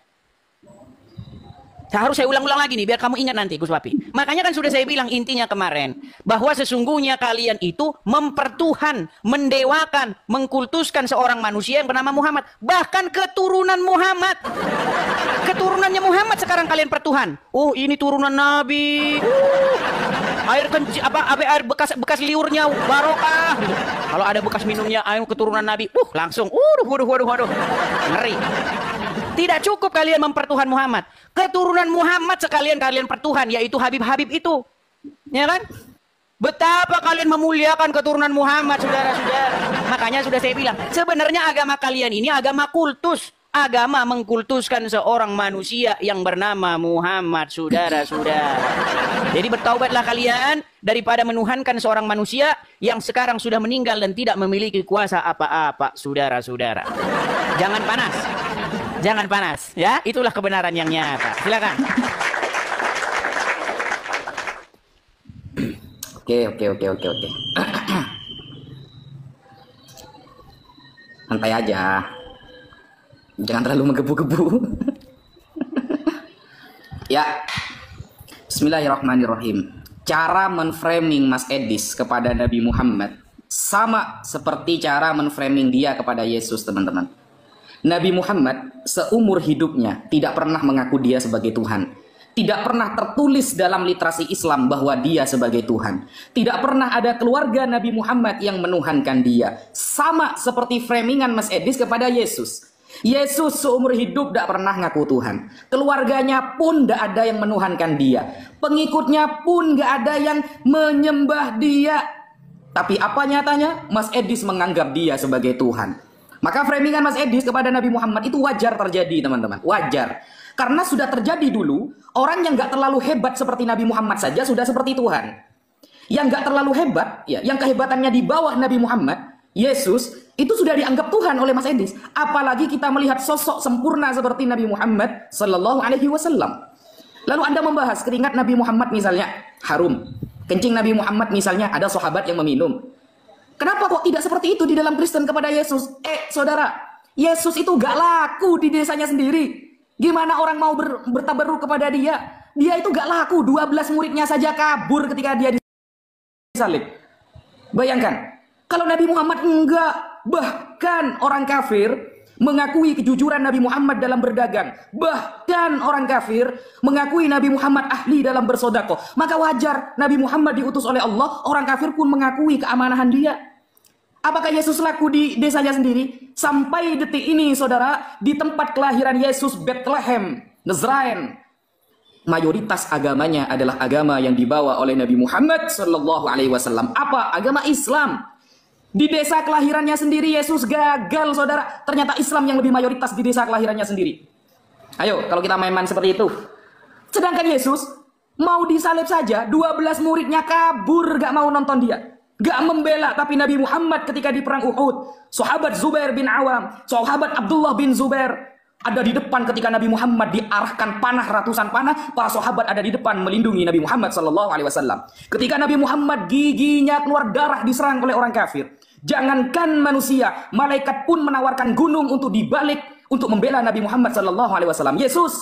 Harus saya ulang-ulang lagi nih biar kamu ingat nanti Gus Wapi. Makanya kan sudah saya bilang intinya kemarin bahwa sesungguhnya kalian itu mempertuhan, mendewakan, mengkultuskan seorang manusia yang bernama Muhammad, bahkan keturunan Muhammad. Keturunannya Muhammad sekarang kalian pertuhan. Ini turunan Nabi. Air air bekas liurnya barokah. Kalau ada bekas minumnya air keturunan Nabi, langsung waduh. Ngeri. Tidak cukup kalian mempertuhan Muhammad. Keturunan Muhammad sekalian kalian pertuhan, yaitu Habib-Habib itu. Ya kan? Betapa kalian memuliakan keturunan Muhammad, saudara-saudara. Makanya sudah saya bilang, sebenarnya agama kalian ini agama kultus. Agama mengkultuskan seorang manusia yang bernama Muhammad, saudara-saudara. Jadi bertaubatlah kalian daripada menuhankan seorang manusia yang sekarang sudah meninggal dan tidak memiliki kuasa apa-apa, saudara-saudara. Jangan panas. Jangan panas, ya. Itulah kebenaran yang nyata. Silakan. Oke. Santai aja. Jangan terlalu menggebu-gebu. Ya. Bismillahirrahmanirrahim. Cara menframing Mas Edis kepada Nabi Muhammad sama seperti cara menframing dia kepada Yesus, teman-teman. Nabi Muhammad seumur hidupnya tidak pernah mengaku dia sebagai Tuhan. Tidak pernah tertulis dalam literasi Islam bahwa dia sebagai Tuhan. Tidak pernah ada keluarga Nabi Muhammad yang menuhankan dia. Sama seperti framingan Mas Edis kepada Yesus. Yesus seumur hidup tidak pernah ngaku Tuhan. Keluarganya pun tidak ada yang menuhankan dia. Pengikutnya pun tidak ada yang menyembah dia. Tapi apa nyatanya? Mas Edis menganggap dia sebagai Tuhan. Maka framingan Mas Edis kepada Nabi Muhammad itu wajar terjadi, teman-teman. Wajar. Karena sudah terjadi dulu, orang yang nggak terlalu hebat seperti Nabi Muhammad saja sudah seperti Tuhan. Yang nggak terlalu hebat, ya, yang kehebatannya di bawah Nabi Muhammad, Yesus, itu sudah dianggap Tuhan oleh Mas Edis. Apalagi kita melihat sosok sempurna seperti Nabi Muhammad Sallallahu Alaihi Wasallam. Lalu Anda membahas keringat Nabi Muhammad misalnya harum. Kencing Nabi Muhammad misalnya ada sahabat yang meminum. Kenapa kok tidak seperti itu di dalam Kristen kepada Yesus? Saudara, Yesus itu gak laku di desanya sendiri. Gimana orang mau bertabaruk kepada dia? Dia itu gak laku. 12 muridnya saja kabur ketika dia disalib. Bayangkan, kalau Nabi Muhammad enggak. Bahkan orang kafir mengakui kejujuran Nabi Muhammad dalam berdagang. Bahkan orang kafir mengakui Nabi Muhammad ahli dalam bersedekah. Maka wajar Nabi Muhammad diutus oleh Allah, orang kafir pun mengakui keamanahan dia. Apakah Yesus laku di desanya sendiri? Sampai detik ini, saudara, di tempat kelahiran Yesus, Bethlehem, Nazrain, mayoritas agamanya adalah agama yang dibawa oleh Nabi Muhammad Sallallahu Alaihi Wasallam. Apa? Agama Islam. Di desa kelahirannya sendiri Yesus gagal, saudara. Ternyata Islam yang lebih mayoritas di desa kelahirannya sendiri. Ayo, kalau kita main-main seperti itu. Sedangkan Yesus mau disalib saja, 12 muridnya kabur, gak mau nonton dia. Gak membela, tapi Nabi Muhammad ketika di perang Uhud, sahabat Zubair bin Awam, sahabat Abdullah bin Zubair, ada di depan ketika Nabi Muhammad diarahkan panah, ratusan panah, para sahabat ada di depan melindungi Nabi Muhammad SAW. Ketika Nabi Muhammad giginya keluar darah diserang oleh orang kafir, jangankan manusia, malaikat pun menawarkan gunung untuk dibalik untuk membela Nabi Muhammad SAW. Yesus,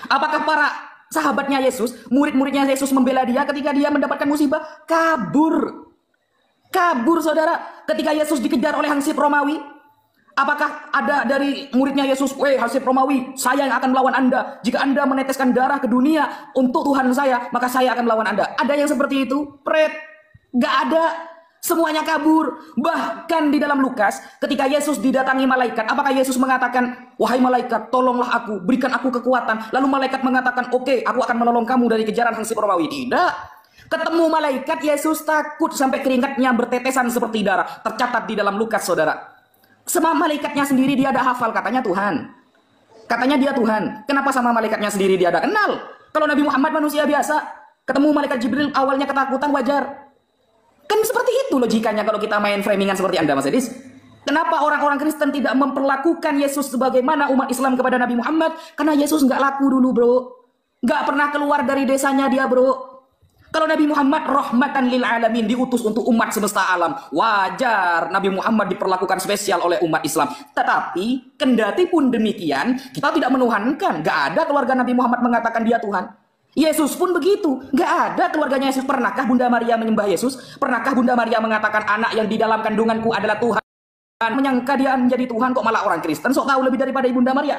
apakah para sahabatnya Yesus, murid-muridnya Yesus membela dia ketika dia mendapatkan musibah? Kabur. Kabur, saudara. Ketika Yesus dikejar oleh Hansip Romawi, apakah ada dari muridnya Yesus, Hansip Romawi, saya yang akan melawan Anda. Jika Anda meneteskan darah ke dunia untuk Tuhan saya, maka saya akan melawan Anda. Ada yang seperti itu? Pret. Gak ada. Semuanya kabur. Bahkan di dalam Lukas, ketika Yesus didatangi malaikat, apakah Yesus mengatakan, wahai malaikat, tolonglah aku, berikan aku kekuatan. Lalu malaikat mengatakan, oke, aku akan menolong kamu dari kejaran Hansip Romawi. Tidak. Ketemu malaikat, Yesus takut sampai keringatnya bertetesan seperti darah. Tercatat di dalam Lukas, saudara. Sama malaikatnya sendiri dia ada hafal, katanya Tuhan. Katanya dia Tuhan. Kenapa sama malaikatnya sendiri dia ada kenal? Kalau Nabi Muhammad manusia biasa, ketemu malaikat Jibril awalnya ketakutan, wajar. Kan seperti itu logikanya kalau kita main framingan seperti Anda, Mas Edis. Kenapa orang-orang Kristen tidak memperlakukan Yesus sebagaimana umat Islam kepada Nabi Muhammad? Karena Yesus nggak laku dulu, bro. Nggak pernah keluar dari desanya dia, bro. Kalau Nabi Muhammad rahmatan lil alamin, diutus untuk umat semesta alam, wajar Nabi Muhammad diperlakukan spesial oleh umat Islam. Tetapi kendati pun demikian, kita tidak menuhankan. Nggak ada keluarga Nabi Muhammad mengatakan dia Tuhan. Yesus pun begitu. Nggak ada keluarganya Yesus. Pernahkah Bunda Maria menyembah Yesus? Pernahkah Bunda Maria mengatakan anak yang di dalam kandunganku adalah Tuhan? Menyangka dia menjadi Tuhan, kok malah orang Kristen sok tahu lebih daripada Bunda Maria?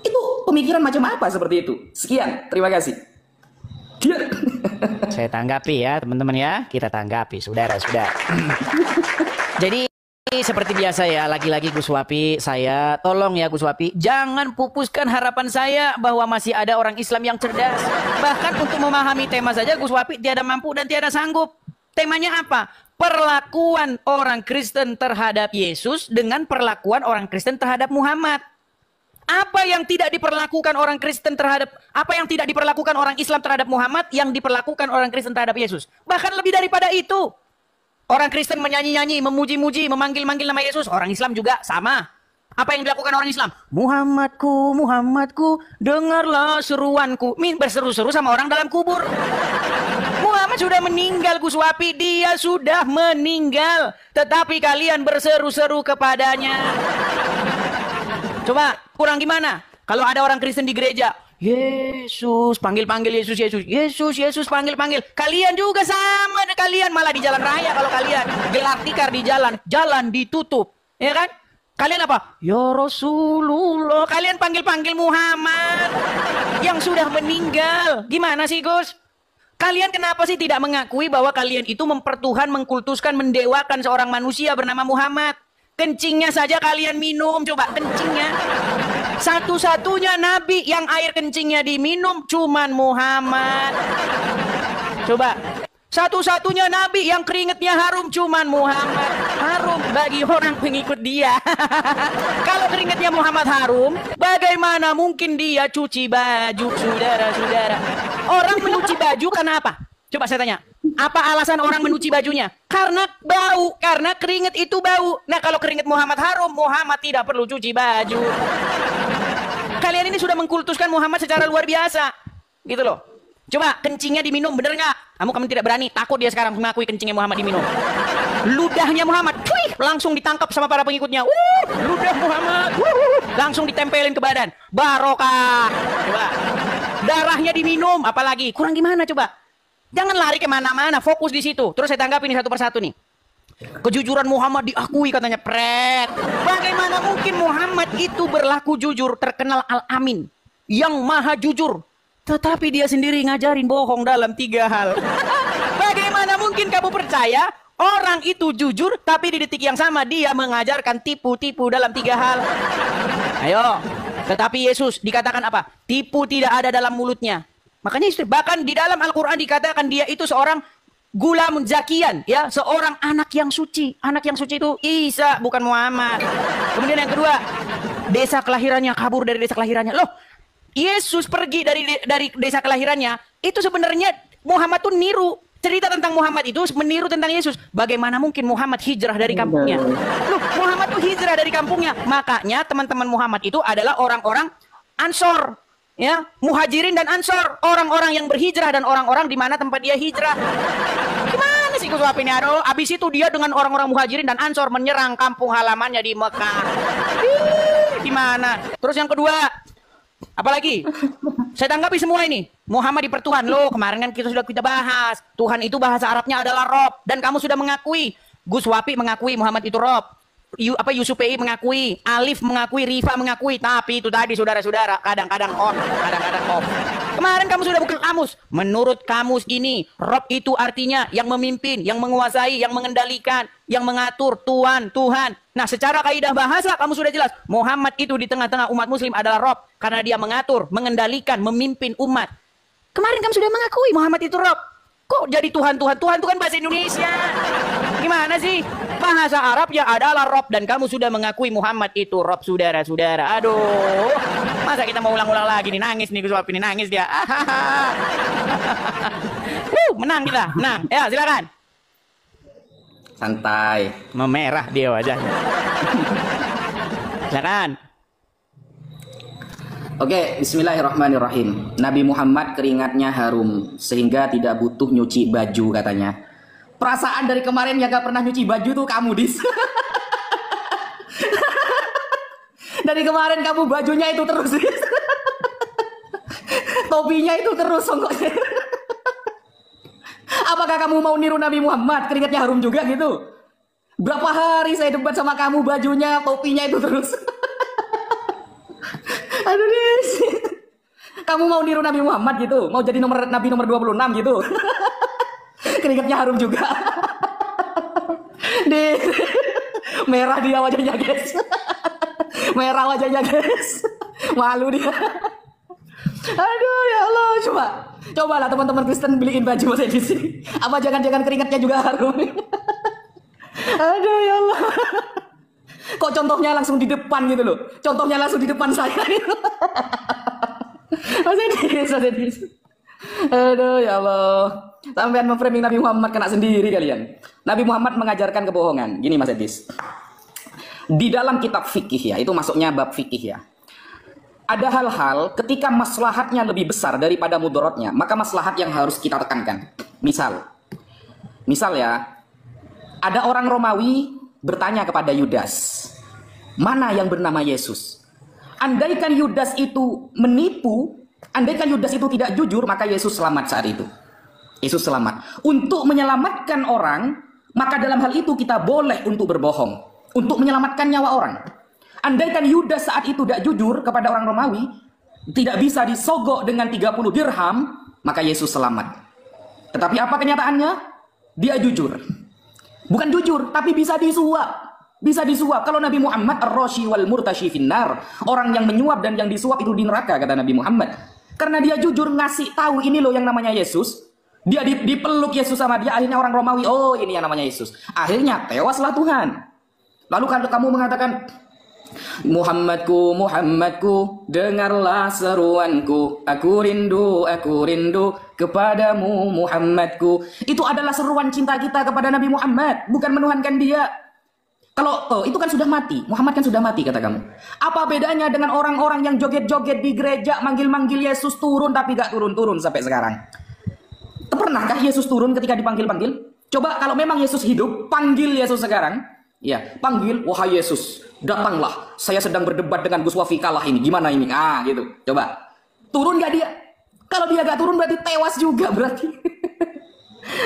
Itu pemikiran macam apa seperti itu? Sekian, terima kasih. Saya tanggapi ya teman-teman ya. Kita tanggapi, saudara-saudara. Jadi seperti biasa ya, lagi-lagi Gus Wapi, saya tolong ya Gus Wapi, jangan pupuskan harapan saya bahwa masih ada orang Islam yang cerdas. Bahkan untuk memahami tema saja Gus Wapi tiada mampu dan tiada sanggup. Temanya apa? Perlakuan orang Kristen terhadap Yesus dengan perlakuan orang Kristen terhadap Muhammad. Apa yang tidak diperlakukan orang Kristen terhadap, apa yang tidak diperlakukan orang Islam terhadap Muhammad, yang diperlakukan orang Kristen terhadap Yesus. Bahkan lebih daripada itu. Orang Kristen menyanyi-nyanyi, memuji-muji, memanggil-manggil nama Yesus. Orang Islam juga sama. Apa yang dilakukan orang Islam? Muhammadku, Muhammadku, dengarlah seruanku. Berseru-seru sama orang dalam kubur. Muhammad sudah meninggal, Gus Wapi. Dia sudah meninggal. Tetapi kalian berseru-seru kepadanya. Coba, kurang gimana? Kalau ada orang Kristen di gereja, Yesus, panggil-panggil Yesus, Yesus, Yesus, Yesus, panggil-panggil. Kalian juga sama, kalian malah di jalan raya kalau kalian gelar tikar di jalan, jalan ditutup, ya kan? Kalian apa? Ya Rasulullah. Kalian panggil-panggil Muhammad yang sudah meninggal. Gimana sih, Gus? Kalian kenapa sih tidak mengakui bahwa kalian itu mempertuhan, mengkultuskan, mendewakan seorang manusia bernama Muhammad? Kencingnya saja kalian minum, coba kencingnya. Satu-satunya nabi yang air kencingnya diminum cuman Muhammad. Coba. Satu-satunya nabi yang keringetnya harum cuman Muhammad. Harum bagi orang pengikut dia. Kalau keringetnya Muhammad harum, bagaimana mungkin dia cuci baju, saudara-saudara? Orang mencuci baju karena apa? Coba saya tanya. Apa alasan orang mencuci bajunya? Karena bau, karena keringet itu bau. Nah, kalau keringet Muhammad harum, Muhammad tidak perlu cuci baju. Kalian ini sudah mengkultuskan Muhammad secara luar biasa. Gitu loh. Coba, kencingnya diminum, bener nggak? Kamu tidak berani, takut dia sekarang mengakui kencingnya Muhammad diminum. Ludahnya Muhammad, langsung ditangkap sama para pengikutnya. Ludah Muhammad, langsung ditempelin ke badan. Barokah. Coba. Darahnya diminum, apalagi? Kurang gimana coba? Jangan lari kemana-mana, fokus di situ. Terus saya tanggapi ini satu persatu nih. Kejujuran Muhammad diakui katanya, pret. Bagaimana mungkin Muhammad itu berlaku jujur, terkenal Al-Amin, yang maha jujur, tetapi dia sendiri ngajarin bohong dalam 3 hal. Bagaimana mungkin kamu percaya orang itu jujur, tapi di detik yang sama dia mengajarkan tipu-tipu dalam 3 hal? Ayo, Tetapi Yesus dikatakan apa? Tipu tidak ada dalam mulutnya. Makanya bahkan di dalam Al-Quran dikatakan dia itu seorang gulam zakian, ya, seorang anak yang suci. Anak yang suci itu Isa, bukan Muhammad. Kemudian yang kedua, desa kelahirannya, kabur dari desa kelahirannya. Loh, Yesus pergi dari desa kelahirannya, itu sebenarnya Muhammad tuh niru. Cerita tentang Muhammad itu meniru tentang Yesus. Bagaimana mungkin Muhammad hijrah dari kampungnya? Loh, Muhammad tuh hijrah dari kampungnya. Makanya teman-teman Muhammad itu adalah orang-orang Ansor. Ya, Muhajirin dan Ansor, orang-orang yang berhijrah dan orang-orang di mana tempat dia hijrah. Gimana sih Gus Wahab ini? Aduh, abis itu dia dengan orang-orang Muhajirin dan Ansor menyerang kampung halamannya di Mekah. Gimana? Terus yang kedua, apalagi? Saya tanggapi semua ini. Muhammad dipertuhan. Loh, kemarin kan kita bahas. Tuhan itu bahasa Arabnya adalah Rob. Dan kamu sudah mengakui. Gus Wapi mengakui Muhammad itu Rob. Yusuf PI mengakui, Alif mengakui, Rifa mengakui, tapi itu tadi saudara-saudara kadang-kadang on, kadang-kadang off. Kemarin kamu sudah buka kamus. Menurut kamus ini, Rob itu artinya yang memimpin, yang menguasai, yang mengendalikan, yang mengatur, Tuhan. Nah, secara kaidah bahasa kamu sudah jelas, Muhammad itu di tengah-tengah umat muslim adalah Rob karena dia mengatur, mengendalikan, memimpin umat. Kemarin kamu sudah mengakui Muhammad itu Rob. Kok jadi Tuhan itu kan bahasa Indonesia. Gimana sih? Bahasa Arabnya adalah Rob dan kamu sudah mengakui Muhammad itu Rob, saudara-saudara. Aduh, masa kita mau ulang-ulang lagi nih, nangis nih Gus Wahab ini, nangis dia. Menang kita, menang. Ya, silakan. Santai. Memerah dia wajahnya. Silakan. Oke, bismillahirrahmanirrahim. Nabi Muhammad keringatnya harum sehingga tidak butuh nyuci baju katanya. Perasaan dari kemarin yang gak pernah nyuci baju tuh kamu, Dis. Dari kemarin kamu bajunya itu terus, Dis. Topinya itu terus songkoknya. Apakah kamu mau niru Nabi Muhammad keringatnya harum juga gitu? Berapa hari saya debat sama kamu, bajunya, topinya itu terus. Aduh, Des. Kamu mau niru Nabi Muhammad gitu? Mau jadi Nabi nomor 26 gitu? Keringatnya harum juga. Des. Merah dia wajahnya, guys. Merah wajahnya, guys. Malu dia. Aduh, ya Allah. Cobalah teman-teman Kristen beliin baju saya di sini. Apa jangan-jangan keringatnya juga harum? Aduh, ya Allah. Kok contohnya langsung di depan gitu loh. Contohnya langsung di depan saya gitu. Mas Edis. Aduh, ya Allah. Sampean memframing Nabi Muhammad kena sendiri kalian. Nabi Muhammad mengajarkan kebohongan. Gini Mas Edis. Di dalam kitab fikih ya, itu masuknya bab fikih ya. Ada hal-hal ketika maslahatnya lebih besar daripada mudaratnya, maka maslahat yang harus kita tekankan. Misal ya, ada orang Romawi bertanya kepada Yudas, mana yang bernama Yesus? Andaikan Yudas itu menipu, andaikan Yudas itu tidak jujur, maka Yesus selamat saat itu. Yesus selamat. Untuk menyelamatkan orang, maka dalam hal itu kita boleh untuk berbohong, untuk menyelamatkan nyawa orang. Andaikan Yudas saat itu tidak jujur kepada orang Romawi, tidak bisa disogok dengan 30 dirham, maka Yesus selamat. Tetapi apa kenyataannya? Dia jujur. Bukan jujur, tapi bisa disuap. Bisa disuap. Kalau Nabi Muhammad ar-rashi wal murtashi finnar, orang yang menyuap dan yang disuap itu di neraka, kata Nabi Muhammad. Karena dia jujur ngasih tahu ini loh yang namanya Yesus. Dia dipeluk Yesus sama dia, akhirnya orang Romawi, oh ini yang namanya Yesus. Akhirnya tewaslah Tuhan. Lalu kalau kamu mengatakan, Muhammadku, dengarlah seruanku, aku rindu kepadamu Muhammadku. Itu adalah seruan cinta kita kepada Nabi Muhammad, bukan menuhankan dia. Kalau itu kan sudah mati, Muhammad kan sudah mati kata kamu. Apa bedanya dengan orang-orang yang joget-joget di gereja, manggil-manggil Yesus turun tapi gak turun-turun sampai sekarang? Pernahkah Yesus turun ketika dipanggil-panggil? Coba kalau memang Yesus hidup, panggil Yesus sekarang. Ya, panggil, wahai Yesus, datanglah. Saya sedang berdebat dengan Gus Wafi kalah ini. Gimana ini? Ah, gitu. Coba. Turun gak dia? Kalau dia gak turun berarti tewas juga berarti.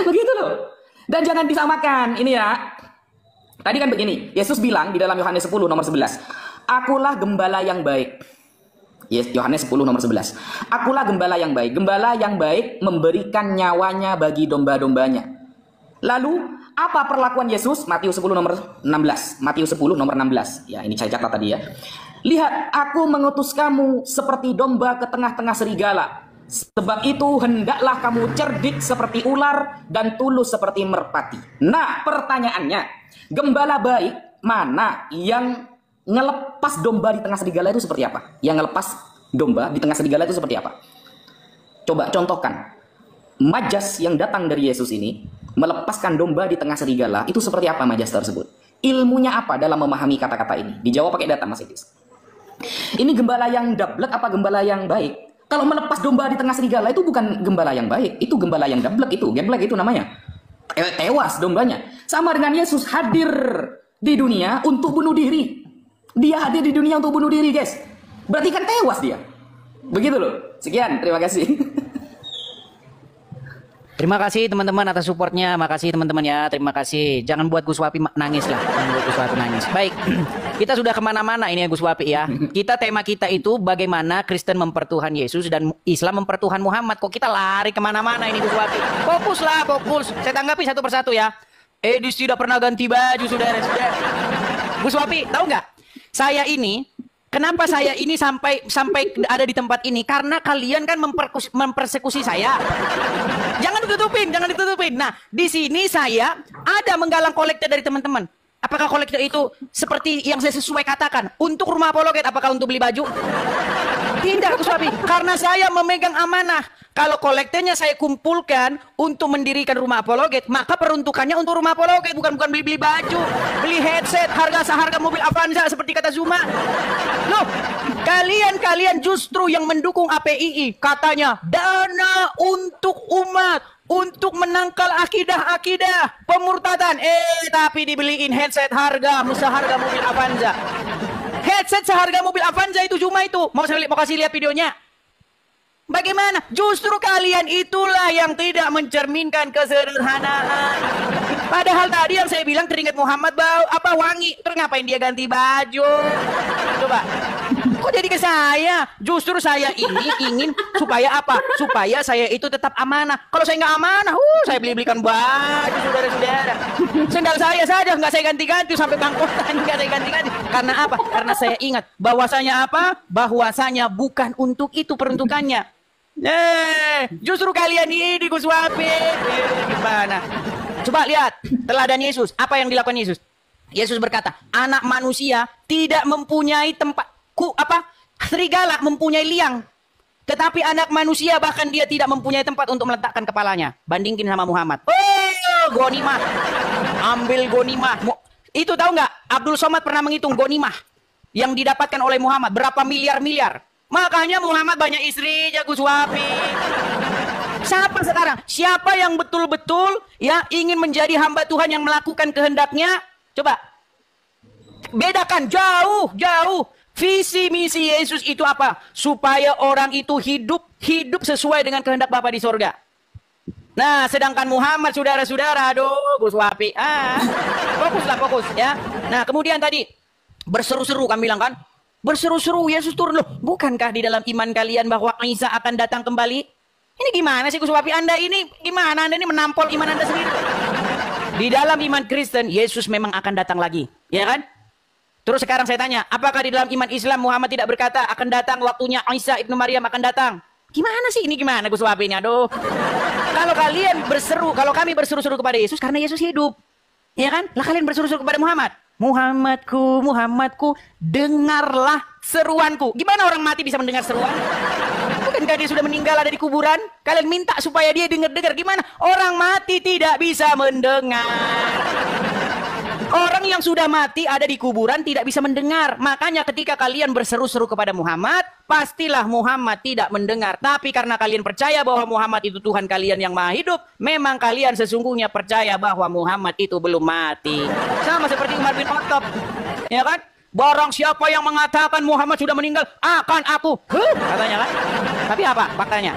Begitu loh. Dan jangan disamakan. Ini ya. Tadi kan begini. Yesus bilang di dalam Yohanes 10 nomor 11. Akulah gembala yang baik. Yohanes 10 nomor 11. Akulah gembala yang baik. Gembala yang baik memberikan nyawanya bagi domba-dombanya. Lalu Apa perlakuan Yesus? Matius 10 nomor 16. Matius 10 nomor 16. Ya, ini saya catat tadi ya. Lihat, aku mengutus kamu seperti domba ke tengah-tengah serigala. Sebab itu hendaklah kamu cerdik seperti ular dan tulus seperti merpati. Nah, pertanyaannya, gembala baik mana yang ngelepas domba di tengah serigala itu seperti apa? Yang ngelepas domba di tengah serigala itu seperti apa? Coba contohkan. Majas yang datang dari Yesus ini melepaskan domba di tengah serigala, itu seperti apa majas tersebut? Ilmunya apa dalam memahami kata-kata ini? Dijawab pakai data, Mas Idris. Ini gembala yang dablek apa gembala yang baik? Kalau melepas domba di tengah serigala itu bukan gembala yang baik, itu gembala yang dablek, itu geblek itu namanya. Tewas dombanya. Sama dengan Yesus hadir di dunia untuk bunuh diri. Dia hadir di dunia untuk bunuh diri, guys. Berarti kan tewas dia. Begitu loh. Sekian, terima kasih. Terima kasih teman-teman atas supportnya. Makasih teman-teman ya. Terima kasih. Jangan buat Gus Wapi nangis lah. Jangan buat Gus Wapi nangis. Baik. Kita sudah kemana-mana ini ya Gus Wapi ya. Tema kita itu bagaimana Kristen mempertuhan Yesus dan Islam mempertuhan Muhammad. Kok kita lari kemana-mana ini Gus Wapi? Fokus lah, fokus. Saya tanggapi satu persatu ya. Edis tidak pernah ganti baju, saudara-saudara. Gus Wapi, tahu nggak? Kenapa saya ini sampai ada di tempat ini? Karena kalian kan mempersekusi saya. Jangan ditutupin. Nah, di sini saya ada menggalang kolektor dari teman-teman. Apakah kolektor itu seperti yang saya sesuai katakan untuk rumah apologet? Apakah untuk beli baju? Tidak, Gus Wapi. Karena saya memegang amanah. Kalau kolektornya saya kumpulkan untuk mendirikan rumah apologet, maka peruntukannya untuk rumah apologet, bukan beli baju, beli headset, seharga mobil Avanza seperti kata Zuma. Loh, kalian justru yang mendukung APII, katanya dana untuk umat, untuk menangkal akidah pemurtadan. Tapi dibeliin headset seharga mobil Avanza. Headset seharga mobil Avanza itu cuma itu. Mau kasih lihat videonya. Bagaimana? Justru kalian itulah yang tidak mencerminkan kesederhanaan. Padahal tadi yang saya bilang teringat Muhammad wangi. Terus ngapain dia ganti baju? Coba. Kok jadi ke saya? Justru saya ini ingin supaya apa? Supaya saya itu tetap amanah. Kalau saya nggak amanah, saya belikan baju, saudara-saudara. Sendal saya saja nggak saya ganti-ganti sampai bangkotan nggak saya ganti-ganti. Karena apa? Karena saya ingat bahwasanya apa? Bahwasanya bukan untuk itu peruntukannya. Justru kalian ini Gus Wapi. Gimana? Coba lihat teladan Yesus. Apa yang dilakukan Yesus? Yesus berkata, anak manusia tidak mempunyai tempat. Serigala mempunyai liang. Tetapi anak manusia bahkan dia tidak mempunyai tempat untuk meletakkan kepalanya. Bandingin sama Muhammad. Gonimah. Ambil gonimah. Itu tahu nggak? Abdul Somad pernah menghitung gonimah yang didapatkan oleh Muhammad. Berapa miliar-miliar. Makanya Muhammad banyak istri, Gus Wapi. Siapa sekarang? Siapa yang betul-betul ya ingin menjadi hamba Tuhan yang melakukan kehendaknya? Coba. Bedakan jauh. Visi misi Yesus itu apa? Supaya orang itu hidup sesuai dengan kehendak Bapa di sorga. Nah, sedangkan Muhammad, saudara-saudara, aduh, Gus Wapi. Fokus ya. Nah, kemudian tadi berseru-seru kami bilang kan? Berseru-seru Yesus turun loh. Bukankah di dalam iman kalian bahwa Isa akan datang kembali? Ini gimana sih Gus Wapi? Anda ini gimana? Anda ini menampol iman Anda sendiri. Di dalam iman Kristen, Yesus memang akan datang lagi. Ya kan? Terus sekarang saya tanya, apakah di dalam iman Islam Muhammad tidak berkata akan datang waktunya Isa ibnu Maryam akan datang? Gimana sih ini gimana Gus Wapi ini? Aduh. Kalau kami berseru-seru kepada Yesus karena Yesus hidup. Ya kan? Lah kalian berseru-seru kepada Muhammad. Muhammadku, dengarlah seruanku. Gimana orang mati bisa mendengar seruan? Bukankah dia sudah meninggal ada di kuburan? Kalian minta supaya dia dengar-dengar. Gimana? Orang mati tidak bisa mendengar. Orang yang sudah mati ada di kuburan tidak bisa mendengar. Makanya ketika kalian berseru-seru kepada Muhammad, pastilah Muhammad tidak mendengar. Tapi karena kalian percaya bahwa Muhammad itu Tuhan kalian yang maha hidup, memang kalian sesungguhnya percaya bahwa Muhammad itu belum mati. Sama seperti Umar bin Khattab. Ya kan? Barang siapa yang mengatakan Muhammad sudah meninggal, akan aku. Katanya kan? Tapi apa faktanya?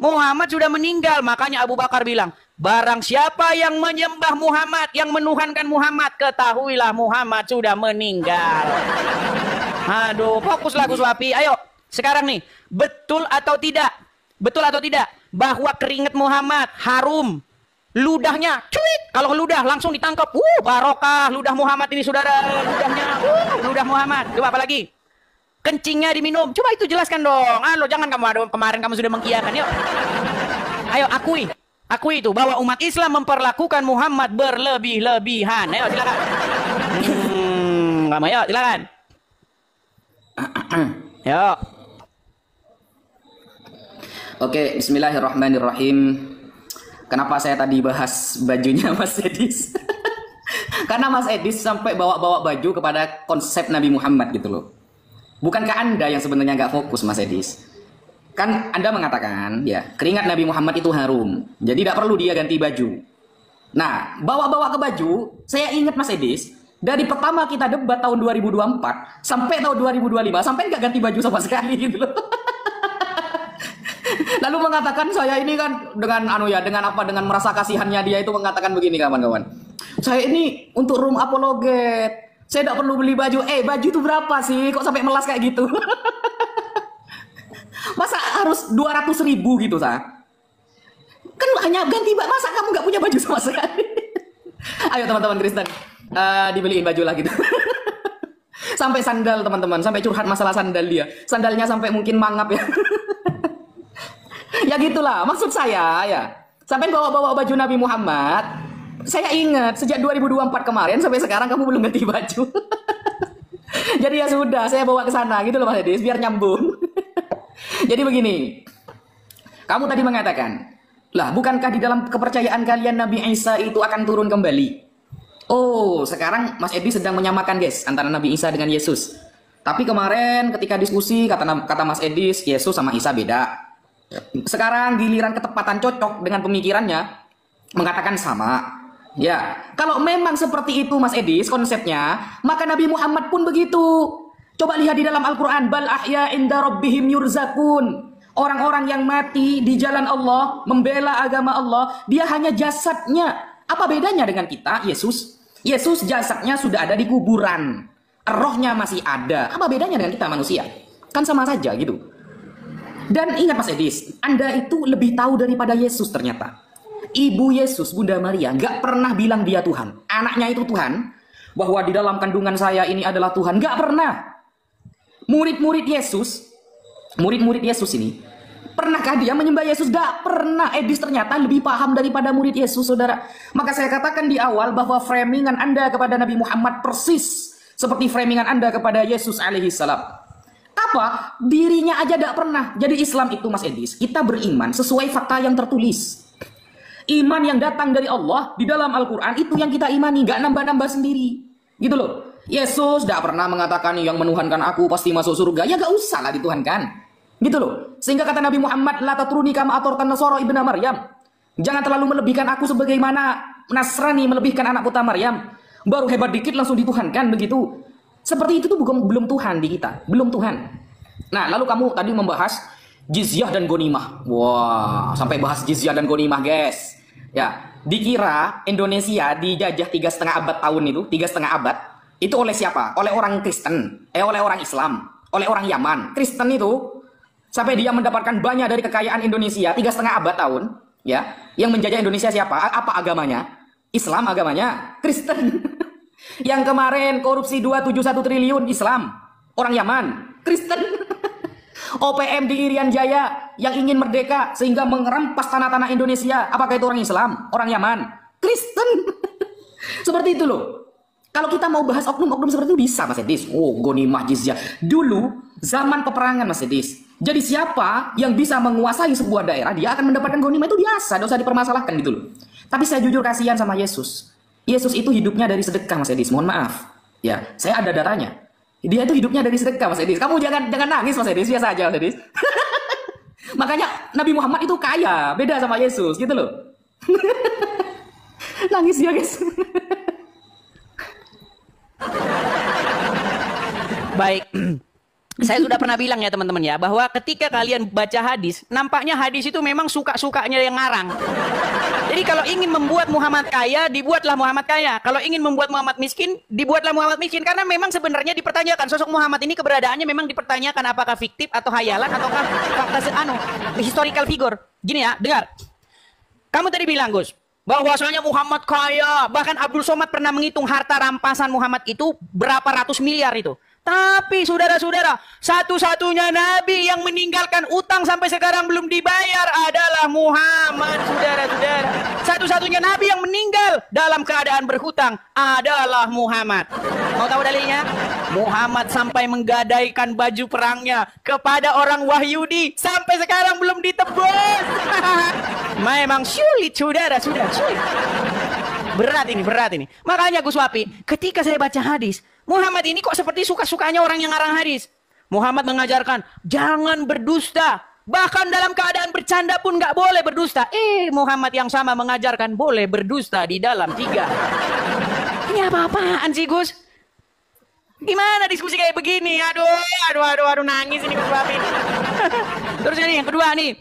Muhammad sudah meninggal, makanya Abu Bakar bilang, barang siapa yang menyembah Muhammad, yang menuhankan Muhammad, ketahuilah Muhammad sudah meninggal. Aduh, fokuslah Gus Wapi. Ayo, sekarang nih, betul atau tidak bahwa keringat Muhammad harum? Ludahnya, cuit. Kalau ludah langsung ditangkap. Barokah ludah Muhammad ini saudara. Ludahnya, ludah Muhammad. Coba apa lagi? Kencingnya diminum. Coba itu jelaskan dong. Lo jangan kamu kemarin kamu sudah mengiyakan. Yuk. Ayo akui itu bahwa umat Islam memperlakukan Muhammad berlebih-lebihan. Ayo silakan. Kamu ayo silakan. Yuk. Oke, bismillahirrahmanirrahim. Kenapa saya tadi bahas bajunya Mas Edis? Karena Mas Edis sampai bawa-bawa baju kepada konsep Nabi Muhammad gitu loh. Bukankah Anda yang sebenarnya nggak fokus, Mas Edis? Kan Anda mengatakan, ya, keringat Nabi Muhammad itu harum. Jadi tidak perlu dia ganti baju. Nah, bawa-bawa ke baju, saya ingat Mas Edis, dari pertama kita debat tahun 2024 sampai tahun 2025, sampai nggak ganti baju sama sekali gitu loh. Lalu mengatakan saya ini kan dengan merasa kasihannya dia itu mengatakan begini kawan-kawan. Saya ini untuk room apologet. Saya tidak perlu beli baju. Baju itu berapa sih? Kok sampai melas kayak gitu? Masa harus 200.000 gitu, Sa? Kan hanya ganti baju. Masa kamu nggak punya baju sama sekali? Ayo teman-teman Kristen, dibeliin baju lah gitu. Sampai sandal teman-teman, sampai curhat masalah sandal dia. Sandalnya sampai mungkin mangap ya. Ya gitulah, maksud saya ya. Sampai bawa-bawa baju Nabi Muhammad. Saya ingat sejak 2024 kemarin sampai sekarang kamu belum ganti baju. Jadi ya sudah, saya bawa ke sana gitu loh Mas Edis, biar nyambung. Jadi begini. Kamu tadi mengatakan, lah bukankah di dalam kepercayaan kalian Nabi Isa itu akan turun kembali? Oh, sekarang Mas Edis sedang menyamakan guys antara Nabi Isa dengan Yesus. Tapi kemarin ketika diskusi kata Mas Edis, Yesus sama Isa beda. Sekarang giliran ketepatan cocok dengan pemikirannya mengatakan sama. Ya, kalau memang seperti itu Mas Edis konsepnya, maka Nabi Muhammad pun begitu. Coba lihat di dalam Al-Qur'an, bal ahya inda rabbihim yurzakun. Orang-orang yang mati di jalan Allah, membela agama Allah, dia hanya jasadnya. Apa bedanya dengan kita, Yesus? Yesus jasadnya sudah ada di kuburan. Rohnya masih ada. Apa bedanya dengan kita manusia? Kan sama saja gitu. Dan ingat Mas Edis, Anda itu lebih tahu daripada Yesus ternyata. Ibu Yesus, Bunda Maria, nggak pernah bilang dia Tuhan. Anaknya itu Tuhan. Bahwa di dalam kandungan saya ini adalah Tuhan. Nggak pernah. Murid-murid Yesus ini, pernahkah dia menyembah Yesus? Nggak pernah. Edis ternyata lebih paham daripada murid Yesus, saudara. Maka saya katakan di awal bahwa framingan Anda kepada Nabi Muhammad persis seperti framingan Anda kepada Yesus alaihissalam. Apa? Dirinya aja tidak pernah. Jadi Islam itu Mas Edis, kita beriman sesuai fakta yang tertulis. Iman yang datang dari Allah di dalam Al-Quran itu yang kita imani, nggak nambah-nambah sendiri. Gitu loh. Yesus tidak pernah mengatakan yang menuhankan aku pasti masuk surga. Ya nggak usah lah dituhankan. Gitu loh. Sehingga kata Nabi Muhammad, la tatruni kama atortan Nasara ibna Maryam. Jangan terlalu melebihkan aku sebagaimana Nasrani melebihkan anak putra Maryam. Baru hebat dikit langsung dituhankan begitu. Seperti itu tuh belum Tuhan di kita, belum Tuhan. Nah, lalu kamu tadi membahas jizyah dan gonimah. Wah, sampai bahas jizyah dan gonimah, guys. Ya, dikira Indonesia dijajah 3,5 abad tahun itu, 3,5 abad. Itu oleh siapa? Oleh orang Kristen, oleh orang Islam, oleh orang Yaman. Kristen itu sampai dia mendapatkan banyak dari kekayaan Indonesia 3,5 abad tahun, ya. Yang menjajah Indonesia siapa? Apa agamanya? Islam agamanya, Kristen. Yang kemarin korupsi 271 triliun Islam, orang Yaman, Kristen. OPM di Irian Jaya yang ingin merdeka sehingga mengerampas tanah-tanah Indonesia, apakah itu orang Islam, orang Yaman, Kristen. Seperti itu loh. Kalau kita mau bahas oknum-oknum seperti itu bisa Mas Edis. Oh, gonimah jizyah. Dulu zaman peperangan Mas Edis. Jadi siapa yang bisa menguasai sebuah daerah, dia akan mendapatkan gonimah, itu biasa, tidak usah dipermasalahkan gitu loh. Tapi saya jujur kasihan sama Yesus. Yesus itu hidupnya dari sedekah Mas Edis, mohon maaf. Ya, saya ada datanya. Dia itu hidupnya dari sedekah Mas Edis. Kamu jangan nangis Mas Edis, biasa aja Mas Edis. Makanya Nabi Muhammad itu kaya, beda sama Yesus gitu loh. Nangis dia guys. Baik. Saya sudah pernah bilang ya teman-teman ya, bahwa ketika kalian baca hadis, nampaknya hadis itu memang suka-sukanya yang ngarang. Jadi kalau ingin membuat Muhammad kaya, dibuatlah Muhammad kaya. Kalau ingin membuat Muhammad miskin, dibuatlah Muhammad miskin. Karena memang sebenarnya dipertanyakan, sosok Muhammad ini keberadaannya memang dipertanyakan apakah fiktif atau hayalan ataukah fakta historical figure. Gini ya, dengar. Kamu tadi bilang Gus, bahwasanya Muhammad kaya. Bahkan Abdul Somad pernah menghitung harta rampasan Muhammad itu berapa ratus miliar itu. Tapi saudara-saudara, satu-satunya nabi yang meninggalkan utang sampai sekarang belum dibayar adalah Muhammad, saudara-saudara. Satu-satunya nabi yang meninggal dalam keadaan berhutang adalah Muhammad. Mau tahu dalilnya? Muhammad sampai menggadaikan baju perangnya kepada orang Wahyudi sampai sekarang belum ditebus. Memang sulit, saudara, sudah sulit. Berat ini. Makanya Gus Wapi, ketika saya baca hadis, Muhammad ini kok seperti suka-sukanya orang yang ngarang hadis. Muhammad mengajarkan, jangan berdusta. Bahkan dalam keadaan bercanda pun nggak boleh berdusta. Muhammad yang sama mengajarkan boleh berdusta di dalam 3. Ini apa-apaan sih, Gus? Gimana diskusi kayak begini? Aduh, nangis ini Gus Wapi. Terus ini yang kedua nih.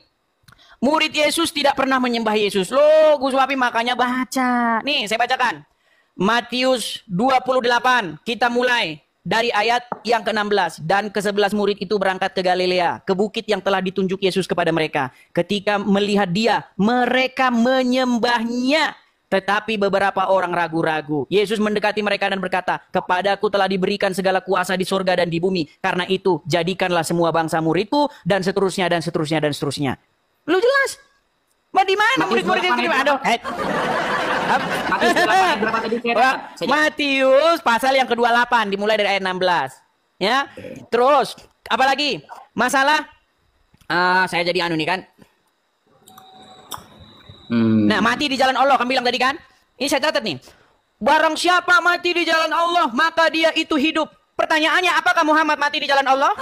Murid Yesus tidak pernah menyembah Yesus. Loh, Gus Wapi makanya baca. Nih, saya bacakan. Matius 28. Kita mulai dari ayat yang ke-16. Dan ke-11 murid itu berangkat ke Galilea, ke bukit yang telah ditunjuk Yesus kepada mereka. Ketika melihat dia, mereka menyembahnya. Tetapi beberapa orang ragu-ragu. Yesus mendekati mereka dan berkata, kepadaku telah diberikan segala kuasa di surga dan di bumi. Karena itu, jadikanlah semua bangsa muridku, dan seterusnya, dan seterusnya, dan seterusnya. Lu jelas. Di mana murid-murid itu? Aduh. Matius pasal yang ke-28 dimulai dari ayat 16. Ya. Terus, apa lagi? Masalah saya jadi nih kan. Nah, mati di jalan Allah, kamu bilang tadi kan? Ini saya catat nih. Barang siapa mati di jalan Allah, maka dia itu hidup. Pertanyaannya, apakah Muhammad mati di jalan Allah?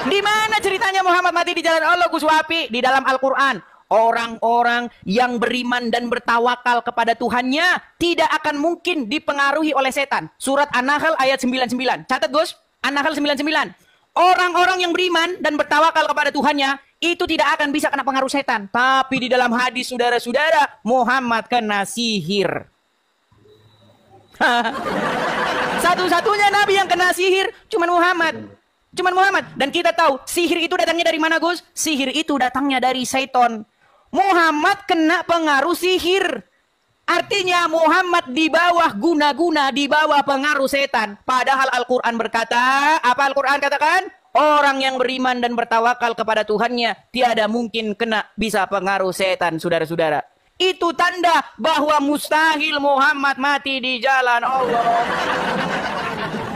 Di mana ceritanya Muhammad mati di jalan Allah, Gus Wapi? Di dalam Al-Quran. Orang-orang yang beriman dan bertawakal kepada Tuhannya tidak akan mungkin dipengaruhi oleh setan. Surat An-Nahl ayat 99. Catat, Gus. An-Nahl 99. Orang-orang yang beriman dan bertawakal kepada Tuhannya itu tidak akan bisa kena pengaruh setan. Tapi di dalam hadis, saudara-saudara, Muhammad kena sihir. Satu-satunya nabi yang kena sihir cuman Muhammad. Dan kita tahu sihir itu datangnya dari mana, Gus? Sihir itu datangnya dari Satan. Muhammad kena pengaruh sihir. Artinya Muhammad di bawah guna-guna, di bawah pengaruh setan. Padahal Al-Quran berkata, apa Al-Quran katakan? Orang yang beriman dan bertawakal kepada Tuhannya tiada mungkin kena bisa pengaruh setan, saudara-saudara. Itu tanda bahwa mustahil Muhammad mati di jalan Allah.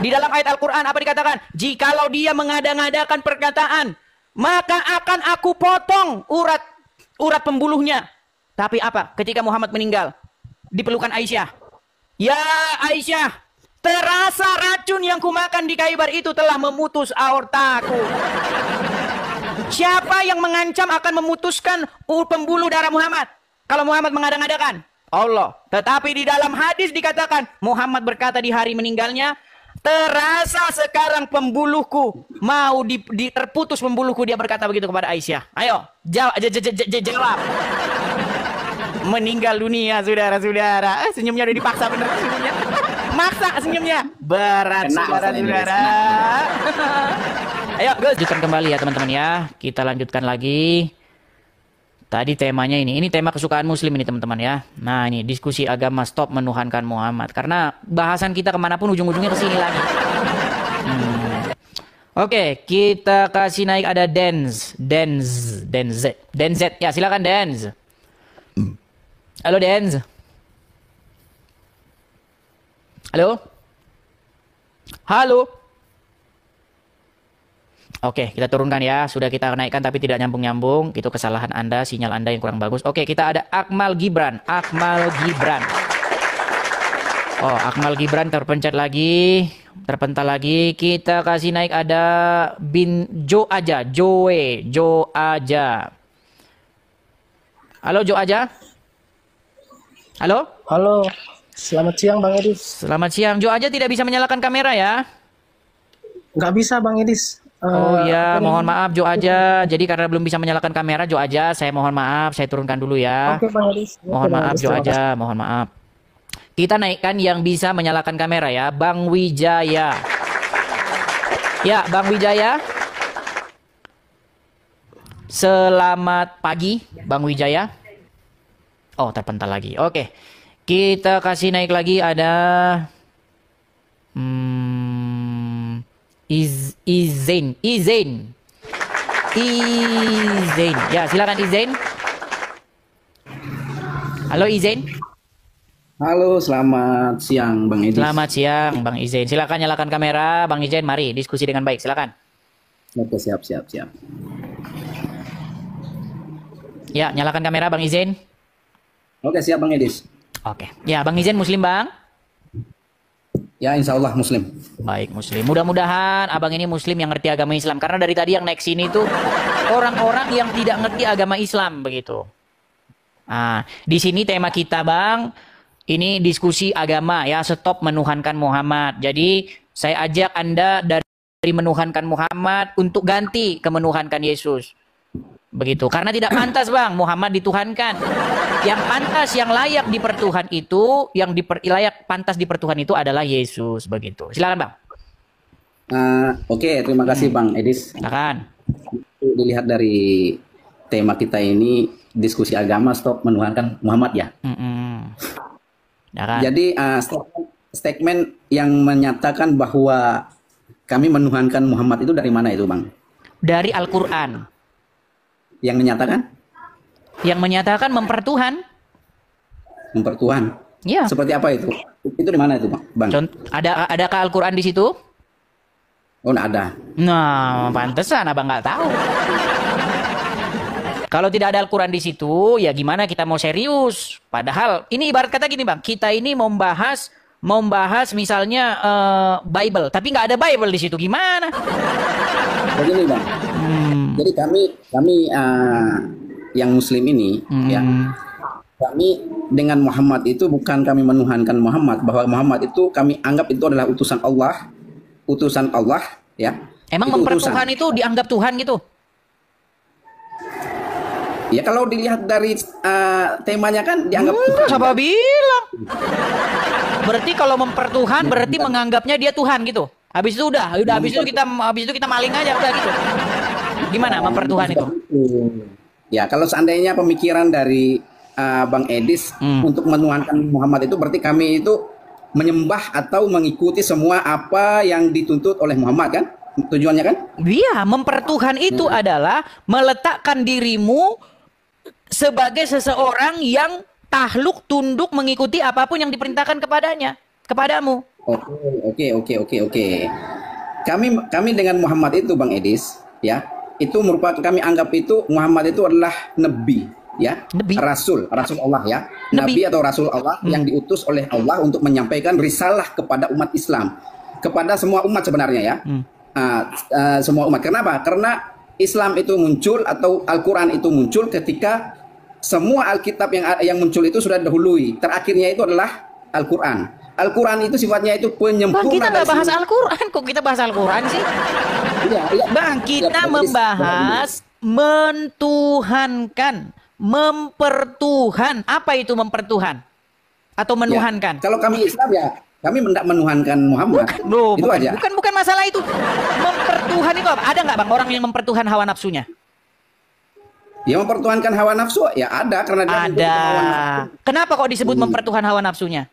Di dalam ayat Al-Quran apa dikatakan? Jikalau dia mengada-ngadakan perkataan, maka akan aku potong urat pembuluhnya. Tapi apa? Ketika Muhammad meninggal, dipelukan Aisyah. Ya Aisyah, terasa racun yang kumakan di Khaybar itu telah memutus aortaku. Siapa yang mengancam akan memutuskan pembuluh darah Muhammad? Kalau Muhammad mengada-ngadakan? Allah. Tetapi di dalam hadis dikatakan, Muhammad berkata di hari meninggalnya, terasa sekarang pembuluhku mau terputus pembuluhku. Dia berkata begitu kepada Aisyah. Ayo jawab. Meninggal dunia, saudara-saudara. Senyumnya udah dipaksa bener senyumnya. Maksa senyumnya. Berat, saudara-saudara. Ayo lanjutkan kembali ya teman-teman ya. Kita lanjutkan lagi. Tadi temanya ini tema kesukaan muslim ini teman-teman ya. Nah ini diskusi agama stop menuhankan Muhammad. Karena bahasan kita kemanapun ujung-ujungnya ke sini lagi. Oke, kita kasih naik ada Denz. Ya silakan Denz. Halo Denz. Halo. Oke, kita turunkan ya. Sudah kita naikkan tapi tidak nyambung-nyambung. Itu kesalahan Anda, sinyal Anda yang kurang bagus. Oke, kita ada Akmal Gibran. Oh, Akmal Gibran terpental lagi. Kita kasih naik ada Jo Aja. Halo Jo Aja. Halo. Selamat siang Bang Edis. Selamat siang. Jo Aja tidak bisa menyalakan kamera ya? Nggak bisa Bang Edis. Oh ya, mohon maaf Jo Aja. Jadi karena belum bisa menyalakan kamera Jo Aja, saya mohon maaf, saya turunkan dulu ya. Oke, Bang Edis. Mohon maaf Jo Aja, mohon maaf. Kita naikkan yang bisa menyalakan kamera ya, Bang Wijaya. Ya, Bang Wijaya. Selamat pagi, Bang Wijaya. Oh, terpental lagi. Oke. Kita kasih naik lagi ada Izain. Ya, silakan Izain. Halo Izain. Halo, selamat siang Bang Edis. Selamat siang Bang Izain. Silakan nyalakan kamera Bang Izain. Mari diskusi dengan baik. Silakan. Oke, siap. Ya, nyalakan kamera Bang Izain. Oke, siap Bang Edis. Oke. Ya, Bang Izain Muslim Bang? Ya, insya Allah Muslim. Baik, Muslim. Mudah-mudahan abang ini Muslim yang ngerti agama Islam. Karena dari tadi yang naik sini tuh orang-orang yang tidak ngerti agama Islam begitu. Nah, di sini tema kita Bang, ini diskusi agama ya, stop menuhankan Muhammad. Jadi saya ajak Anda dari menuhankan Muhammad untuk ganti ke menuhankan Yesus. Begitu. Karena tidak pantas Bang Muhammad dituhankan. Yang pantas, yang layak dipertuhan itu, layak pantas dipertuhan itu adalah Yesus. Begitu. Silakan Bang. Oke, terima kasih Bang Edis. Silakan. Dilihat dari tema kita ini, diskusi agama stop menuhankan Muhammad ya. Silakan. Jadi statement yang menyatakan bahwa kami menuhankan Muhammad itu dari mana itu Bang? Dari Al-Quran. Yang menyatakan? Yang menyatakan mempertuhan. Mempertuhan. Ya. Seperti apa itu? Itu di mana itu Bang? Adakah Al-Quran di situ? Oh, nggak ada. Nah, pantesan abang nggak tahu. Kalau tidak ada Al-Quran di situ, ya gimana kita mau serius? Padahal ini ibarat kata gini Bang, kita ini membahas misalnya Bible, tapi nggak ada Bible di situ, gimana? Begini Bang. Jadi kami yang Muslim ini ya, kami dengan Muhammad itu bukan kami menuhankan Muhammad, bahwa Muhammad itu kami anggap itu adalah utusan Allah ya. Emang itu mempertuhan utusan. itu dianggap Tuhan gitu? Ya kalau dilihat dari temanya kan dianggap Tuhan. Siapa bilang? Berarti kalau mempertuhan berarti menganggapnya dia Tuhan gitu. Habis itu udah habis itu kita maling aja udah gitu. Gimana mempertuhan itu? Ya kalau seandainya pemikiran dari Bang Edis untuk menuhankan Muhammad itu berarti kami itu menyembah atau mengikuti semua apa yang dituntut oleh Muhammad kan? Tujuannya kan? Iya, mempertuhan itu adalah meletakkan dirimu sebagai seseorang yang takluk tunduk mengikuti apapun yang diperintahkan kepadamu. Oke. Kami dengan Muhammad itu Bang Edis ya, itu merupakan kami anggap itu Muhammad itu adalah nabi ya, rasul Allah ya, nabi atau rasul Allah yang diutus oleh Allah untuk menyampaikan risalah kepada umat Islam, kepada semua umat sebenarnya ya. Semua umat. Kenapa? Karena Islam itu muncul atau Al-Quran itu muncul ketika semua Alkitab yang muncul itu sudah dahului. Terakhirnya itu adalah Al-Quran. Al-Quran itu sifatnya itu penyempurna. Bang, kita nggak bahas Al-Quran. Kok kita bahas Al-Quran sih? Iya. Bang, kita membahas mentuhankan, mempertuhan. Apa itu mempertuhan? Atau menuhankan? Ya, kalau kami Islam ya, kami tidak menuhankan Muhammad. Bukan masalah itu. Mempertuhan itu apa? Ada nggak Bang orang yang mempertuhan hawa nafsunya? Ya mempertuhankan hawa nafsu ya ada karena dia ada. Kenapa kok disebut mempertuhan hawa nafsunya?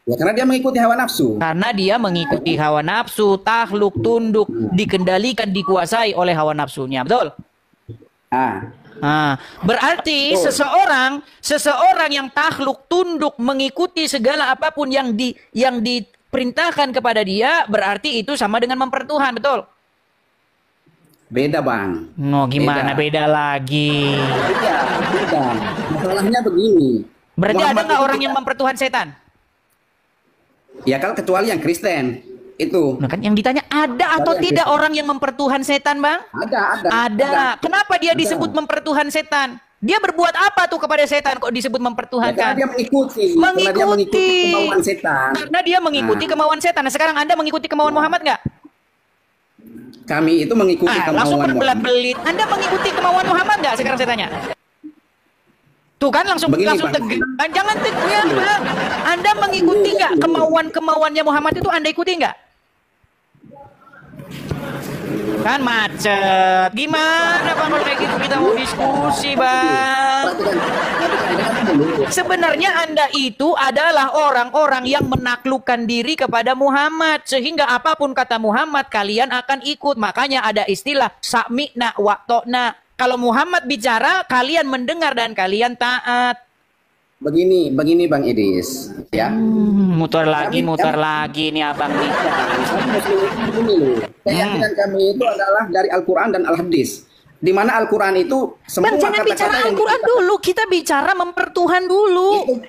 Ya karena dia mengikuti hawa nafsu. Karena dia mengikuti hawa nafsu, takluk, tunduk, dikendalikan, dikuasai oleh hawa nafsunya, betul? Berarti seseorang yang takluk, tunduk, mengikuti segala apapun yang diperintahkan kepada dia, berarti itu sama dengan mempertuhan, betul? Beda Bang. Gimana beda lagi? Beda. Masalahnya begini. Berarti Muhammad ada nggak orang yang mempertuhan setan? Ya kalau kecuali yang Kristen itu. Nah, kan yang ditanya ada atau tidak orang yang mempertuhan setan Bang? Ada. Kenapa dia disebut mempertuhan setan? Dia berbuat apa tuh kepada setan kok disebut mempertuhankan? Ya, karena dia mengikuti kemauan setan. Karena dia mengikuti kemauan setan. Nah, sekarang Anda mengikuti kemauan Muhammad nggak? Kami itu mengikuti kemauan langsung Muhammad. berbelit. Anda mengikuti kemauan Muhammad nggak sekarang saya tanya? Tuh kan langsung tegang. Jangan tegang Bang. Anda mengikuti nggak kemauannya Muhammad itu? Anda ikuti nggak? Kan macet. Gimana Bang kalau kayak gitu kita mau diskusi, Bang? Sebenarnya Anda itu adalah orang-orang yang menaklukkan diri kepada Muhammad. Sehingga apapun kata Muhammad, kalian akan ikut. Makanya ada istilah sami'na wa ta'na. Kalau Muhammad bicara, kalian mendengar dan kalian taat. Begini Bang Idris, ya. Muter lagi nih Abang nih. Keyakinan kami itu adalah dari Al-Quran dan Al-Hadis. Di mana Al-Quran itu semua Bang, jangan bicara Al-Quran dulu, kita bicara mempertuhan dulu.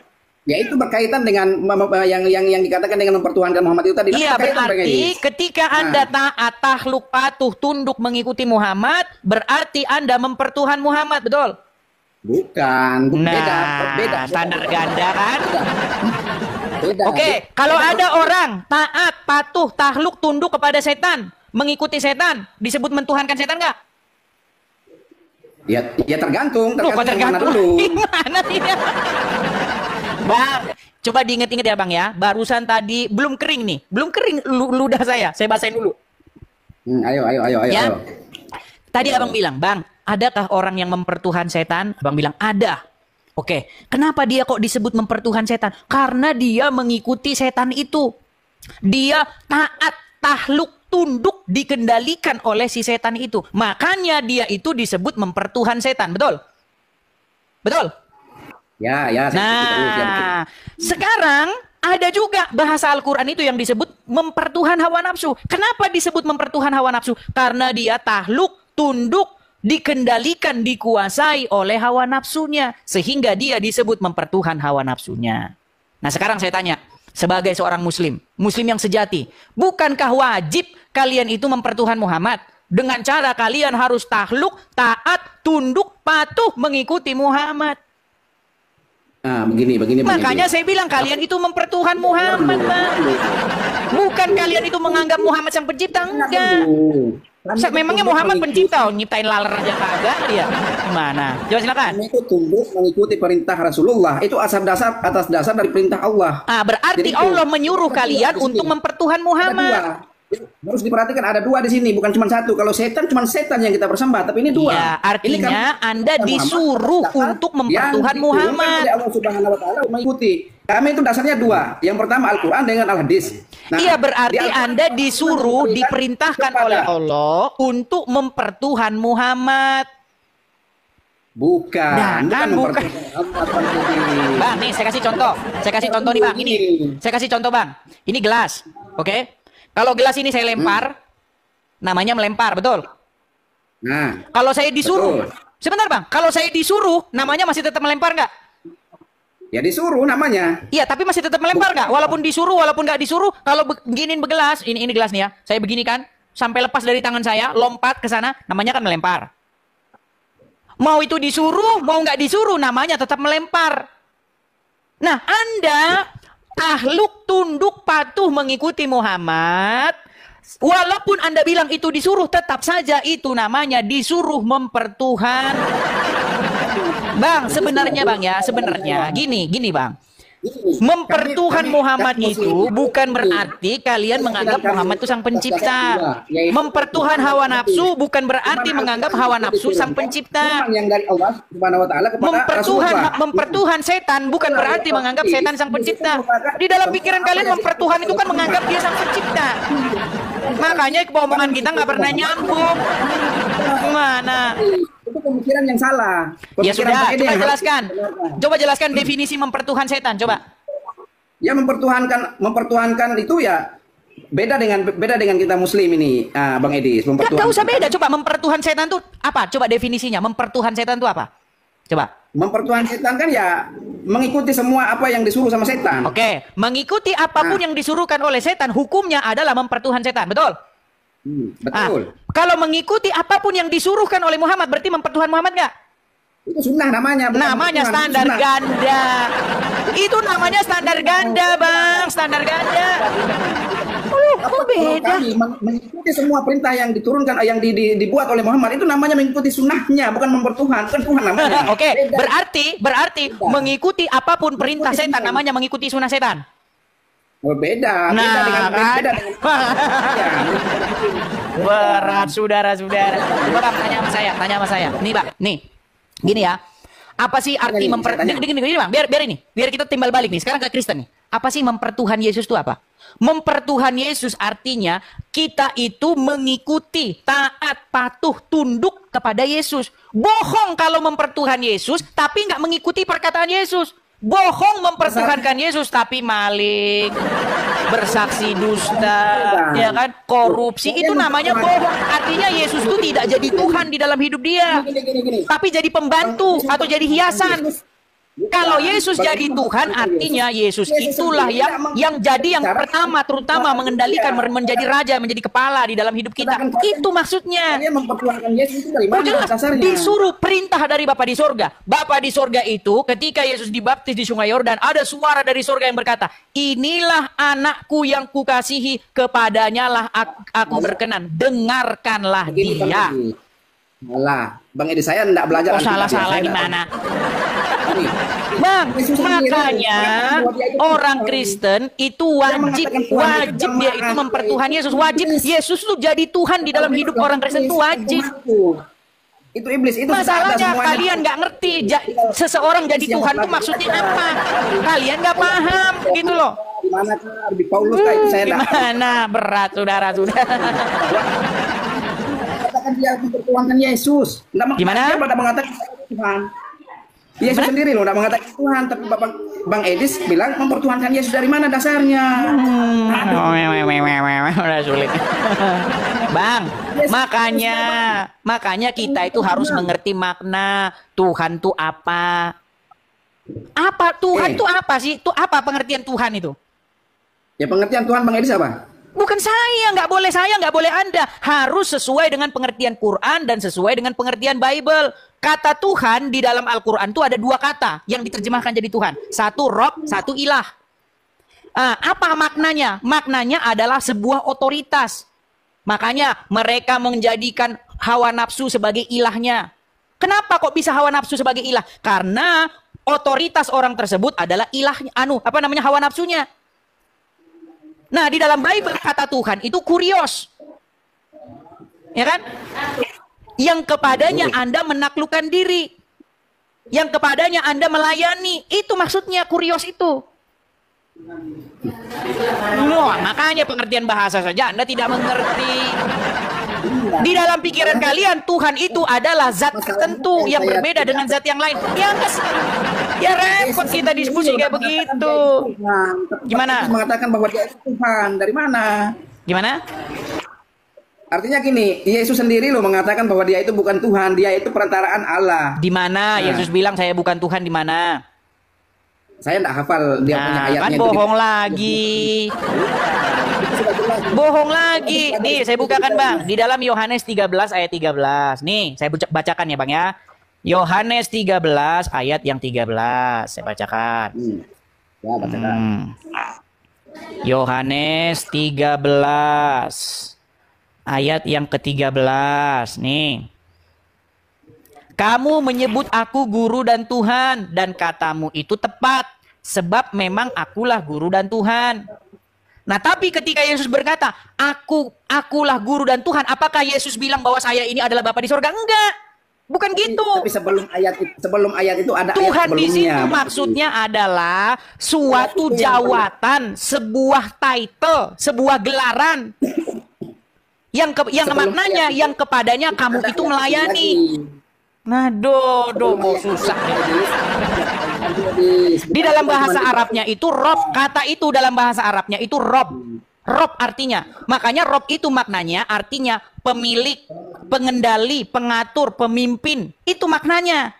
Ya itu berkaitan dengan yang dikatakan dengan mempertuhankan Muhammad itu tadi. Iya, berarti ketika Anda taat, takluk, patuh, tunduk mengikuti Muhammad, berarti Anda mempertuhan Muhammad, betul? Bukan, beda. Standar ganda kan? Beda. Oke, kalau ada orang taat, patuh, takluk, tunduk kepada setan, mengikuti setan, disebut mentuhankan setan nggak? Ya tergantung Tergantung. mana dulu. Gimana ya? Bang, coba diinget-inget ya Bang ya. Barusan tadi belum kering nih, belum kering ludah saya basahin dulu. Ayo. Ya. Tadi Abang bilang, Bang, adakah orang yang mempertuhan setan? Abang bilang, ada. Oke, kenapa dia kok disebut mempertuhan setan? Karena dia mengikuti setan itu. Dia taat, takluk, tunduk, dikendalikan oleh si setan itu. Makanya dia itu disebut mempertuhan setan, betul? Betul? Ya. Nah, sekarang ada juga bahasa Al-Quran itu yang disebut mempertuhan hawa nafsu. Kenapa disebut mempertuhan hawa nafsu? Karena dia takluk, tunduk, dikendalikan, dikuasai oleh hawa nafsunya. Sehingga dia disebut mempertuhan hawa nafsunya. Nah sekarang saya tanya, sebagai seorang muslim yang sejati, bukankah wajib kalian itu mempertuhan Muhammad? Dengan cara kalian harus takluk, taat, tunduk, patuh mengikuti Muhammad. Nah, begini. Makanya saya bilang kalian itu mempertuhan Muhammad, Bang. Bukan kalian itu menganggap Muhammad sang pencipta, enggak. Memangnya Muhammad pencipta, nyiptain laler aja kagak dia. Gimana? Coba silakan. Kami itu tunduk mengikuti perintah Rasulullah. Itu atas dasar dari perintah Allah. Berarti Jadi Allah menyuruh kalian untuk mempertuhan Muhammad. Harus diperhatikan ada dua di sini, bukan cuma satu. Kalau setan cuma setan yang kita persembah, tapi ini dua. Ya, artinya Anda disuruh untuk mempertuhan Muhammad. Allah Subhanahu wa taala mengikuti. Kami itu dasarnya dua. Yang pertama Al-Quran dengan Al-Hadis. Nah, iya, berarti Anda disuruh, diperintahkan oleh Allah untuk mempertuhan Muhammad. Bukan. Bukan. Bang, nih saya kasih contoh. Saya kasih contoh nih, Bang. Ini. Saya kasih contoh, Bang. Ini gelas. Oke? Kalau gelas ini saya lempar, namanya melempar, betul? Nah. Kalau saya disuruh, betul. Sebentar Bang, kalau saya disuruh, namanya masih tetap melempar nggak? Ya disuruh namanya. Iya, tapi masih tetap melempar nggak? Walaupun disuruh, walaupun nggak disuruh, kalau beginiin begelas, ini gelas nih ya, saya begini kan, sampai lepas dari tangan saya, lompat ke sana, namanya kan melempar. Mau itu disuruh, mau nggak disuruh, namanya tetap melempar. Nah, Anda takluk, tunduk, patuh mengikuti Muhammad. Walaupun Anda bilang itu disuruh, tetap saja itu namanya disuruh mempertuhan. Bang, sebenarnya Bang ya, sebenarnya gini Bang. Mempertuhan Muhammad itu bukan berarti kalian menganggap Muhammad itu sang pencipta. Mempertuhan hawa nafsu bukan berarti menganggap hawa nafsu sang pencipta. Mempertuhan setan bukan berarti menganggap setan sang pencipta. Di dalam pikiran kalian mempertuhan itu kan menganggap dia sang pencipta. Makanya omongan kita nggak pernah nyambung. Gimana? Itu pemikiran yang salah. Ya sudah, coba jelaskan. Coba jelaskan definisi mempertuhan setan, coba. Ya mempertuhankan itu ya beda dengan kita muslim ini, Bang Edis. Nggak usah beda, coba mempertuhan setan itu apa? Coba definisinya, mempertuhan setan itu apa? Coba. Mempertuhan setan kan ya mengikuti semua apa yang disuruh sama setan. Oke, mengikuti apapun yang disuruhkan oleh setan, hukumnya adalah mempertuhan setan, betul? Betul. Kalau mengikuti apapun yang disuruhkan oleh Muhammad, berarti mempertuhan Muhammad nggak? Itu sunnah namanya. Namanya standar ganda. Itu namanya standar ganda, Bang. Standar ganda. Kok beda? Mengikuti semua perintah yang diturunkan, yang dibuat oleh Muhammad, itu namanya mengikuti sunnahnya, bukan mempertuhan. Bukan Tuhan namanya. Oke, berarti mengikuti apapun perintah setan, namanya mengikuti sunnah setan. Beda. Nah, beda dengan Berat, saudara-saudara. Coba Bang, tanya sama saya. Nih Bang, nih. Gini ya. Apa sih arti gini Bang, biar kita timbal balik nih. Sekarang ke Kristen nih. Apa sih mempertuhan Yesus itu apa? Mempertuhan Yesus artinya kita itu mengikuti, taat, patuh, tunduk kepada Yesus. Bohong kalau mempertuhan Yesus tapi nggak mengikuti perkataan Yesus. Bohong mempertuhankan Yesus tapi maling, bersaksi dusta, ya kan, korupsi, itu namanya bohong. Artinya Yesus itu tidak jadi Tuhan di dalam hidup dia, tapi jadi pembantu atau jadi hiasan. Kalau Yesus jadi Tuhan, artinya Yesus itulah yang jadi yang pertama, terutama mengendalikan, menjadi raja, menjadi kepala di dalam hidup kita. Itu maksudnya. Disuruh perintah dari Bapa di sorga. Bapa di sorga itu ketika Yesus dibaptis di Sungai Yordan, ada suara dari sorga yang berkata, inilah anakku yang kukasihi, kepadanya lah aku berkenan. Dengarkanlah dia. Salah, Bang Edi, saya enggak belajar. Oh, salah gimana? Bang, makanya orang Kristen itu wajib dia itu mempertuhan Yesus. Wajib Yesus lu jadi Tuhan di dalam hidup orang Kristen itu wajib. Itu iblis itu. Masalahnya kalian nggak ngerti seseorang jadi Tuhan itu maksudnya apa. Kalian nggak paham gitu loh. Gimana di Paulus itu saya enggak. Gimana berat saudara-saudara. Katakan dia mempertuhankan Yesus. Gimana? Dia pada mengatakan Tuhan. Yesus sendiri loh tidak mengatakan Tuhan, tapi Bang Edis bilang mempertuhankan Yesus. Dari mana dasarnya? Udah sulit. Bang, makanya kita itu harus mengerti makna Tuhan itu apa. Apa Tuhan itu apa sih? Itu apa pengertian Tuhan itu? Ya pengertian Tuhan Bang Edis apa? Bukan saya, nggak boleh Anda. Harus sesuai dengan pengertian Quran dan sesuai dengan pengertian Bible. Kata Tuhan di dalam Al-Quran itu ada dua kata yang diterjemahkan jadi Tuhan. Satu Rob, satu ilah. Apa maknanya? Maknanya adalah sebuah otoritas. Makanya mereka menjadikan hawa nafsu sebagai ilahnya. Kenapa kok bisa hawa nafsu sebagai ilah? Karena otoritas orang tersebut adalah ilahnya. Hawa nafsunya. Nah, di dalam Bible kata Tuhan itu kurios. Ya kan? Yang kepadanya Anda menaklukkan diri. Yang kepadanya Anda melayani. Itu maksudnya kurios itu. Makanya pengertian bahasa saja Anda tidak mengerti. Di dalam pikiran kalian Tuhan itu adalah zat tertentu yang berbeda dengan zat yang lain. Ya repot kita diskusi kayak begitu. Gimana? Mengatakan bahwa dia itu Tuhan. Dari mana? Gimana? Artinya gini, Yesus sendiri loh mengatakan bahwa dia itu bukan Tuhan, dia itu perantaraan Allah. Di mana Yesus bilang saya bukan Tuhan, di mana? Saya enggak hafal dia punya ayatnya. Kan bohong lagi. Bohong lagi. Nih, saya bukakan Bang. Di dalam Yohanes 13 ayat 13. Nih, saya bacakan ya Bang ya. Yohanes 13 ayat yang 13. Saya bacakan. Ya, bacakan. Yohanes 13 ayat yang ke-13. Nih. Kamu menyebut aku guru dan Tuhan, dan katamu itu tepat, sebab memang akulah guru dan Tuhan. Nah, tapi ketika Yesus berkata, akulah guru dan Tuhan, apakah Yesus bilang bahwa saya ini adalah Bapa di sorga? Enggak. Bukan gitu. Tapi sebelum ayat itu ada Tuhan ayat di situ maksudnya adalah suatu jawatan, sebuah title, sebuah gelaran. Yang maknanya yang kepadanya kamu itu melayani. Nah, mau susah. Di dalam bahasa Arabnya itu Rob, kata itu dalam bahasa Arabnya itu Rob. Rob artinya. Makanya Rob itu maknanya artinya pemilik, pengendali, pengatur, pemimpin. Itu maknanya.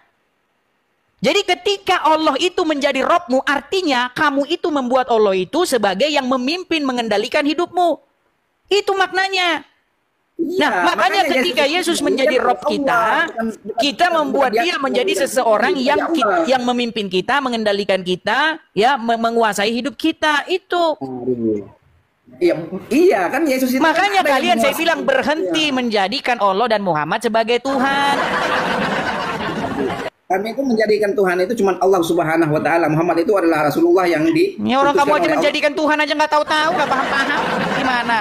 Jadi ketika Allah itu menjadi Robmu, artinya kamu itu membuat Allah itu sebagai yang memimpin, mengendalikan hidupmu. Itu maknanya. Nah, makanya ketika Yesus menjadi Rob kita, kita membuat dia menjadi seseorang yang memimpin kita, mengendalikan kita, ya, menguasai hidup kita. Itu. Iya kan Yesus itu. Makanya kalian saya bilang berhenti menjadikan Allah dan Muhammad sebagai Tuhan. Kami itu menjadikan Tuhan itu cuma Allah Subhanahu wa taala. Muhammad itu adalah Rasulullah yang Ya orang kamu aja menjadikan Tuhan aja nggak tahu-tahu, nggak paham-paham. Gimana?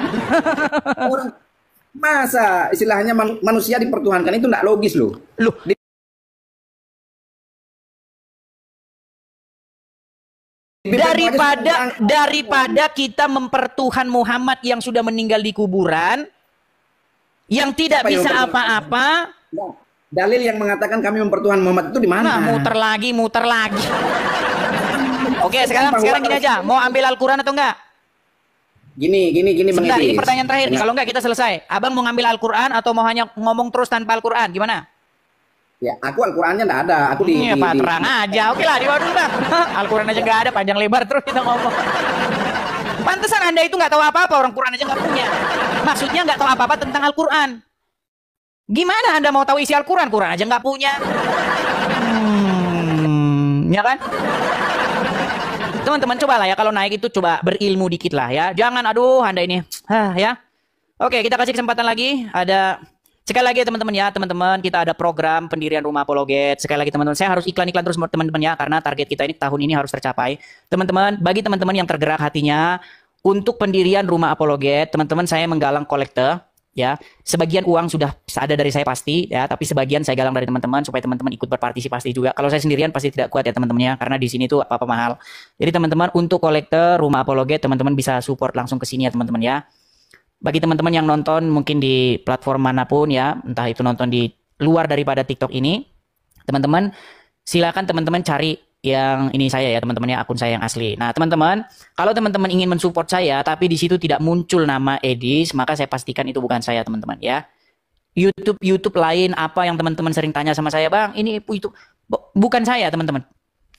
Masa istilahnya manusia dipertuhankan itu enggak logis loh. Loh, daripada kita mempertuhan Muhammad yang sudah meninggal di kuburan, yang tidak bisa apa-apa. Dalil yang mengatakan kami mempertuhan Muhammad itu di mana? Nah, muter lagi. Oke, sekarang gini aja, mau ambil Al-Quran atau enggak? Gini Sebentar, ini pertanyaan terakhir nih. Kalau enggak kita selesai. Abang mau ngambil Al-Quran atau mau hanya ngomong terus tanpa Al-Quran? Gimana? Ya, aku Al-Qurannya enggak ada. Aku terang aja. Oke lah, dibawa dulu dah. Al-Quran aja enggak ada, panjang lebar terus kita ngomong. Pantesan Anda itu nggak tahu apa-apa, orang Quran aja nggak punya. Maksudnya nggak tahu apa-apa tentang Al-Quran. Gimana Anda mau tahu isi Al-Quran? Quran aja nggak punya. Ya kan? Teman-teman cobalah ya kalau naik itu coba berilmu dikit lah ya. Jangan aduh Anda ini. Ya. Oke, kita kasih kesempatan lagi. Ada sekali lagi teman-teman ya, teman-teman kita ada program pendirian rumah apologet. Sekali lagi teman-teman, saya harus iklan-iklan terus teman-teman ya karena target kita ini tahun ini harus tercapai. Teman-teman, bagi teman-teman yang tergerak hatinya untuk pendirian rumah apologet, teman-teman saya menggalang kolektor. Ya, sebagian uang sudah ada dari saya pasti ya, tapi sebagian saya galang dari teman-teman supaya teman-teman ikut berpartisipasi juga. Kalau saya sendirian pasti tidak kuat ya teman-teman ya, karena di sini tuh apa-apa mahal. Jadi teman-teman untuk kolektor rumah apologet teman-teman bisa support langsung ke sini ya teman-teman ya. Bagi teman-teman yang nonton mungkin di platform manapun ya, entah itu nonton di luar daripada TikTok ini, teman-teman silakan teman-teman cari yang ini saya ya teman-teman ya, akun saya yang asli. Nah teman-teman, kalau teman-teman ingin mensupport saya tapi di situ tidak muncul nama Edis, maka saya pastikan itu bukan saya teman-teman ya. YouTube lain apa yang teman-teman sering tanya sama saya, bang ini itu bukan saya teman-teman.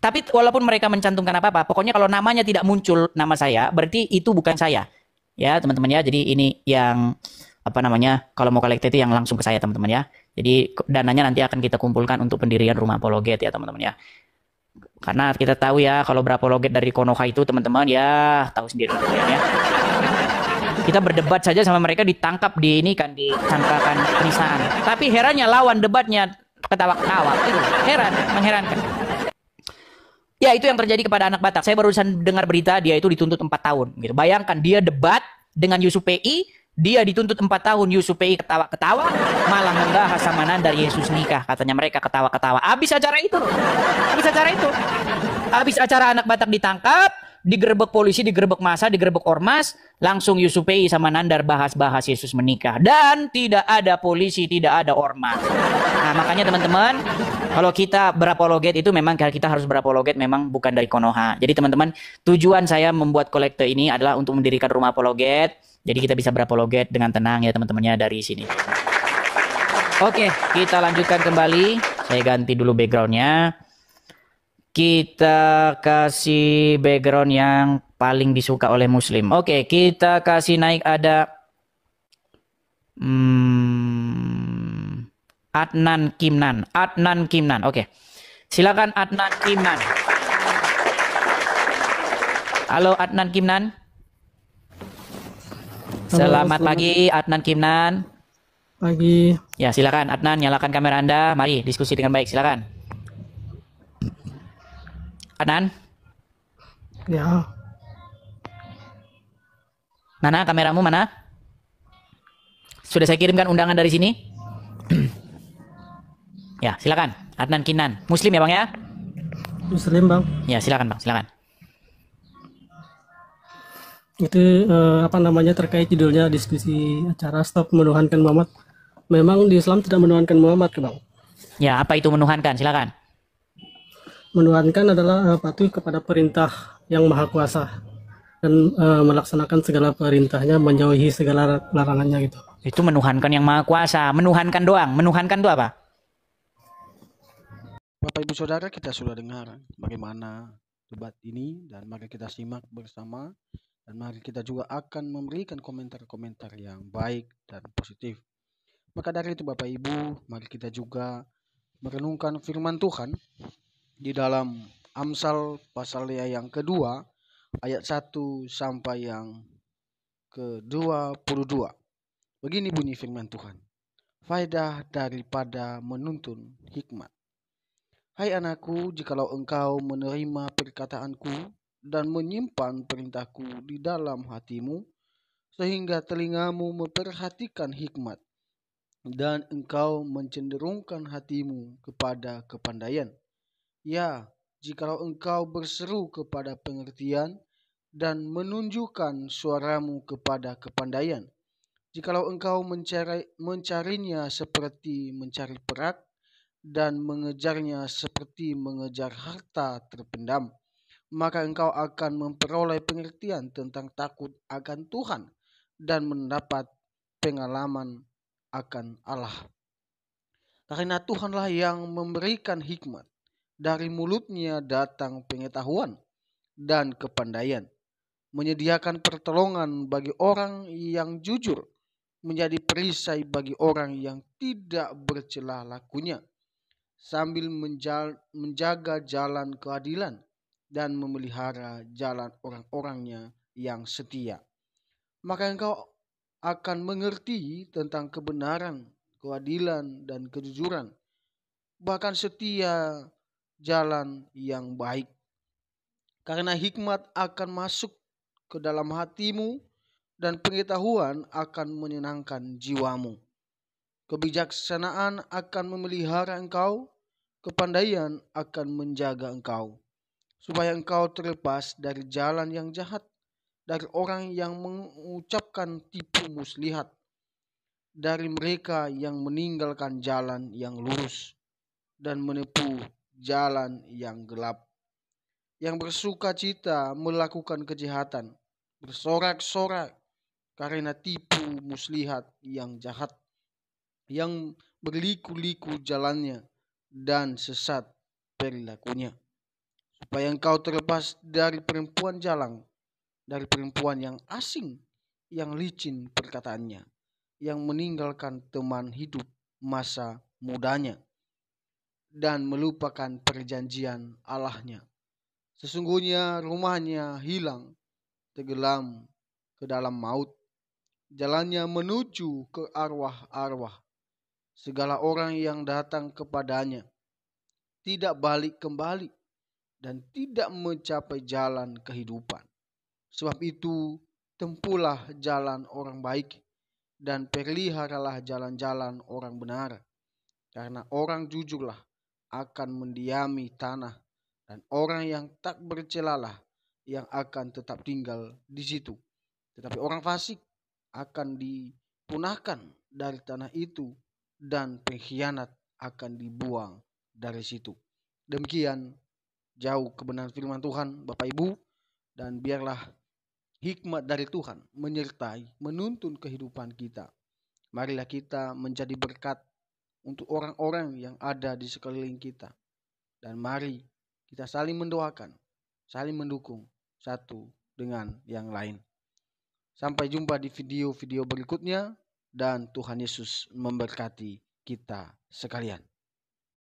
Tapi walaupun mereka mencantumkan apa-apa, pokoknya kalau namanya tidak muncul nama saya, berarti itu bukan saya ya teman-teman ya. Jadi ini yang apa namanya, kalau mau kolektif itu yang langsung ke saya teman-teman ya. Jadi dananya nanti akan kita kumpulkan untuk pendirian rumah apologet ya teman-teman ya. Karena kita tahu ya kalau berapologet dari Konoha itu teman-teman ya tahu sendiri ya. Kita berdebat saja sama mereka ditangkap di ini kan dicangkakan penistaan. Tapi herannya lawan debatnya ketawa-ketawa itu mengherankan. Ya itu yang terjadi kepada anak Batak. Saya barusan dengar berita dia itu dituntut 4 tahun gitu. Bayangkan dia debat dengan Yusuf PI, dia dituntut 4 tahun, Yusuf PI ketawa-ketawa, malah membahas sama Nandar Yesus nikah. Katanya mereka ketawa-ketawa. Habis acara itu. Habis acara anak Batak ditangkap, digerebek polisi, digerebek massa, digerebek ormas, langsung Yusuf PI sama Nandar bahas-bahas Yesus menikah. Dan tidak ada polisi, tidak ada ormas. Nah makanya teman-teman, kalau kita berapologet itu memang kita harus berapologet memang bukan dari Konoha. Jadi teman-teman, tujuan saya membuat kolektor ini adalah untuk mendirikan rumah apologet. Jadi kita bisa berapologet dengan tenang ya teman-temannya dari sini. Oke, kita lanjutkan kembali. Saya ganti dulu backgroundnya. Kita kasih background yang paling disuka oleh Muslim. Oke, kita kasih naik ada Adnan Kimnan. Oke, silakan Adnan Kimnan. Halo Adnan Kimnan. Selamat pagi Adnan Kimnan. Pagi. Ya silakan Adnan, nyalakan kamera Anda. Mari diskusi dengan baik, silakan. Adnan. Ya. Mana kameramu mana? Sudah saya kirimkan undangan dari sini. Ya silakan Adnan Kimnan. Muslim ya bang ya? Muslim bang. Ya silakan bang, silakan. Itu apa namanya terkait judulnya diskusi acara stop menuhankan Muhammad. Memang di Islam tidak menuhankan Muhammad bang. Ya apa itu menuhankan? Silakan. Menuhankan adalah patuh kepada perintah yang maha kuasa dan melaksanakan segala perintahnya, menjauhi segala larangannya gitu. Itu menuhankan yang maha kuasa. Menuhankan doang. Menuhankan itu apa? Bapak Ibu Saudara, kita sudah dengar bagaimana debat ini dan mari kita simak bersama dan mari kita juga akan memberikan komentar-komentar yang baik dan positif. Maka dari itu Bapak Ibu, mari kita juga merenungkan firman Tuhan di dalam Amsal pasal yang kedua ayat 1 sampai yang ke-22. Begini bunyi firman Tuhan. Faedah daripada menuntun hikmat. Hai anakku, jikalau engkau menerima perkataanku dan menyimpan perintahku di dalam hatimu, sehingga telingamu memperhatikan hikmat, dan engkau mencenderungkan hatimu kepada kepandaian. Ya, jikalau engkau berseru kepada pengertian dan menunjukkan suaramu kepada kepandaian, jikalau engkau mencarinya seperti mencari perak dan mengejarnya seperti mengejar harta terpendam, maka engkau akan memperoleh pengertian tentang takut akan Tuhan dan mendapat pengalaman akan Allah. Karena Tuhanlah yang memberikan hikmat, dari mulutnya datang pengetahuan dan kepandaian, menyediakan pertolongan bagi orang yang jujur, menjadi perisai bagi orang yang tidak bercela lakunya, sambil menjaga jalan keadilan dan memelihara jalan orang-orangnya yang setia. Maka engkau akan mengerti tentang kebenaran, keadilan, dan kejujuran, bahkan setia jalan yang baik. Karena hikmat akan masuk ke dalam hatimu dan pengetahuan akan menyenangkan jiwamu. Kebijaksanaan akan memelihara engkau, kepandaian akan menjaga engkau, supaya engkau terlepas dari jalan yang jahat, dari orang yang mengucapkan tipu muslihat, dari mereka yang meninggalkan jalan yang lurus dan menempuh jalan yang gelap, yang bersuka cita melakukan kejahatan, bersorak-sorak karena tipu muslihat yang jahat, yang berliku-liku jalannya dan sesat perilakunya, supaya engkau terlepas dari perempuan jalang, dari perempuan yang asing, yang licin perkataannya, yang meninggalkan teman hidup masa mudanya dan melupakan perjanjian Allahnya. Sesungguhnya rumahnya hilang, tenggelam ke dalam maut, jalannya menuju ke arwah-arwah. Segala orang yang datang kepadanya tidak balik kembali dan tidak mencapai jalan kehidupan. Sebab itu, tempuhlah jalan orang baik dan peliharalah jalan-jalan orang benar. Karena orang jujurlah akan mendiami tanah, dan orang yang tak bercelalah yang akan tetap tinggal di situ. Tetapi orang fasik akan dipunahkan dari tanah itu, dan pengkhianat akan dibuang dari situ. Demikian jauh kebenaran firman Tuhan, Bapak Ibu, dan biarlah hikmat dari Tuhan menyertai, menuntun kehidupan kita. Marilah kita menjadi berkat untuk orang-orang yang ada di sekeliling kita. Dan mari kita saling mendoakan, saling mendukung satu dengan yang lain. Sampai jumpa di video-video berikutnya, dan Tuhan Yesus memberkati kita sekalian.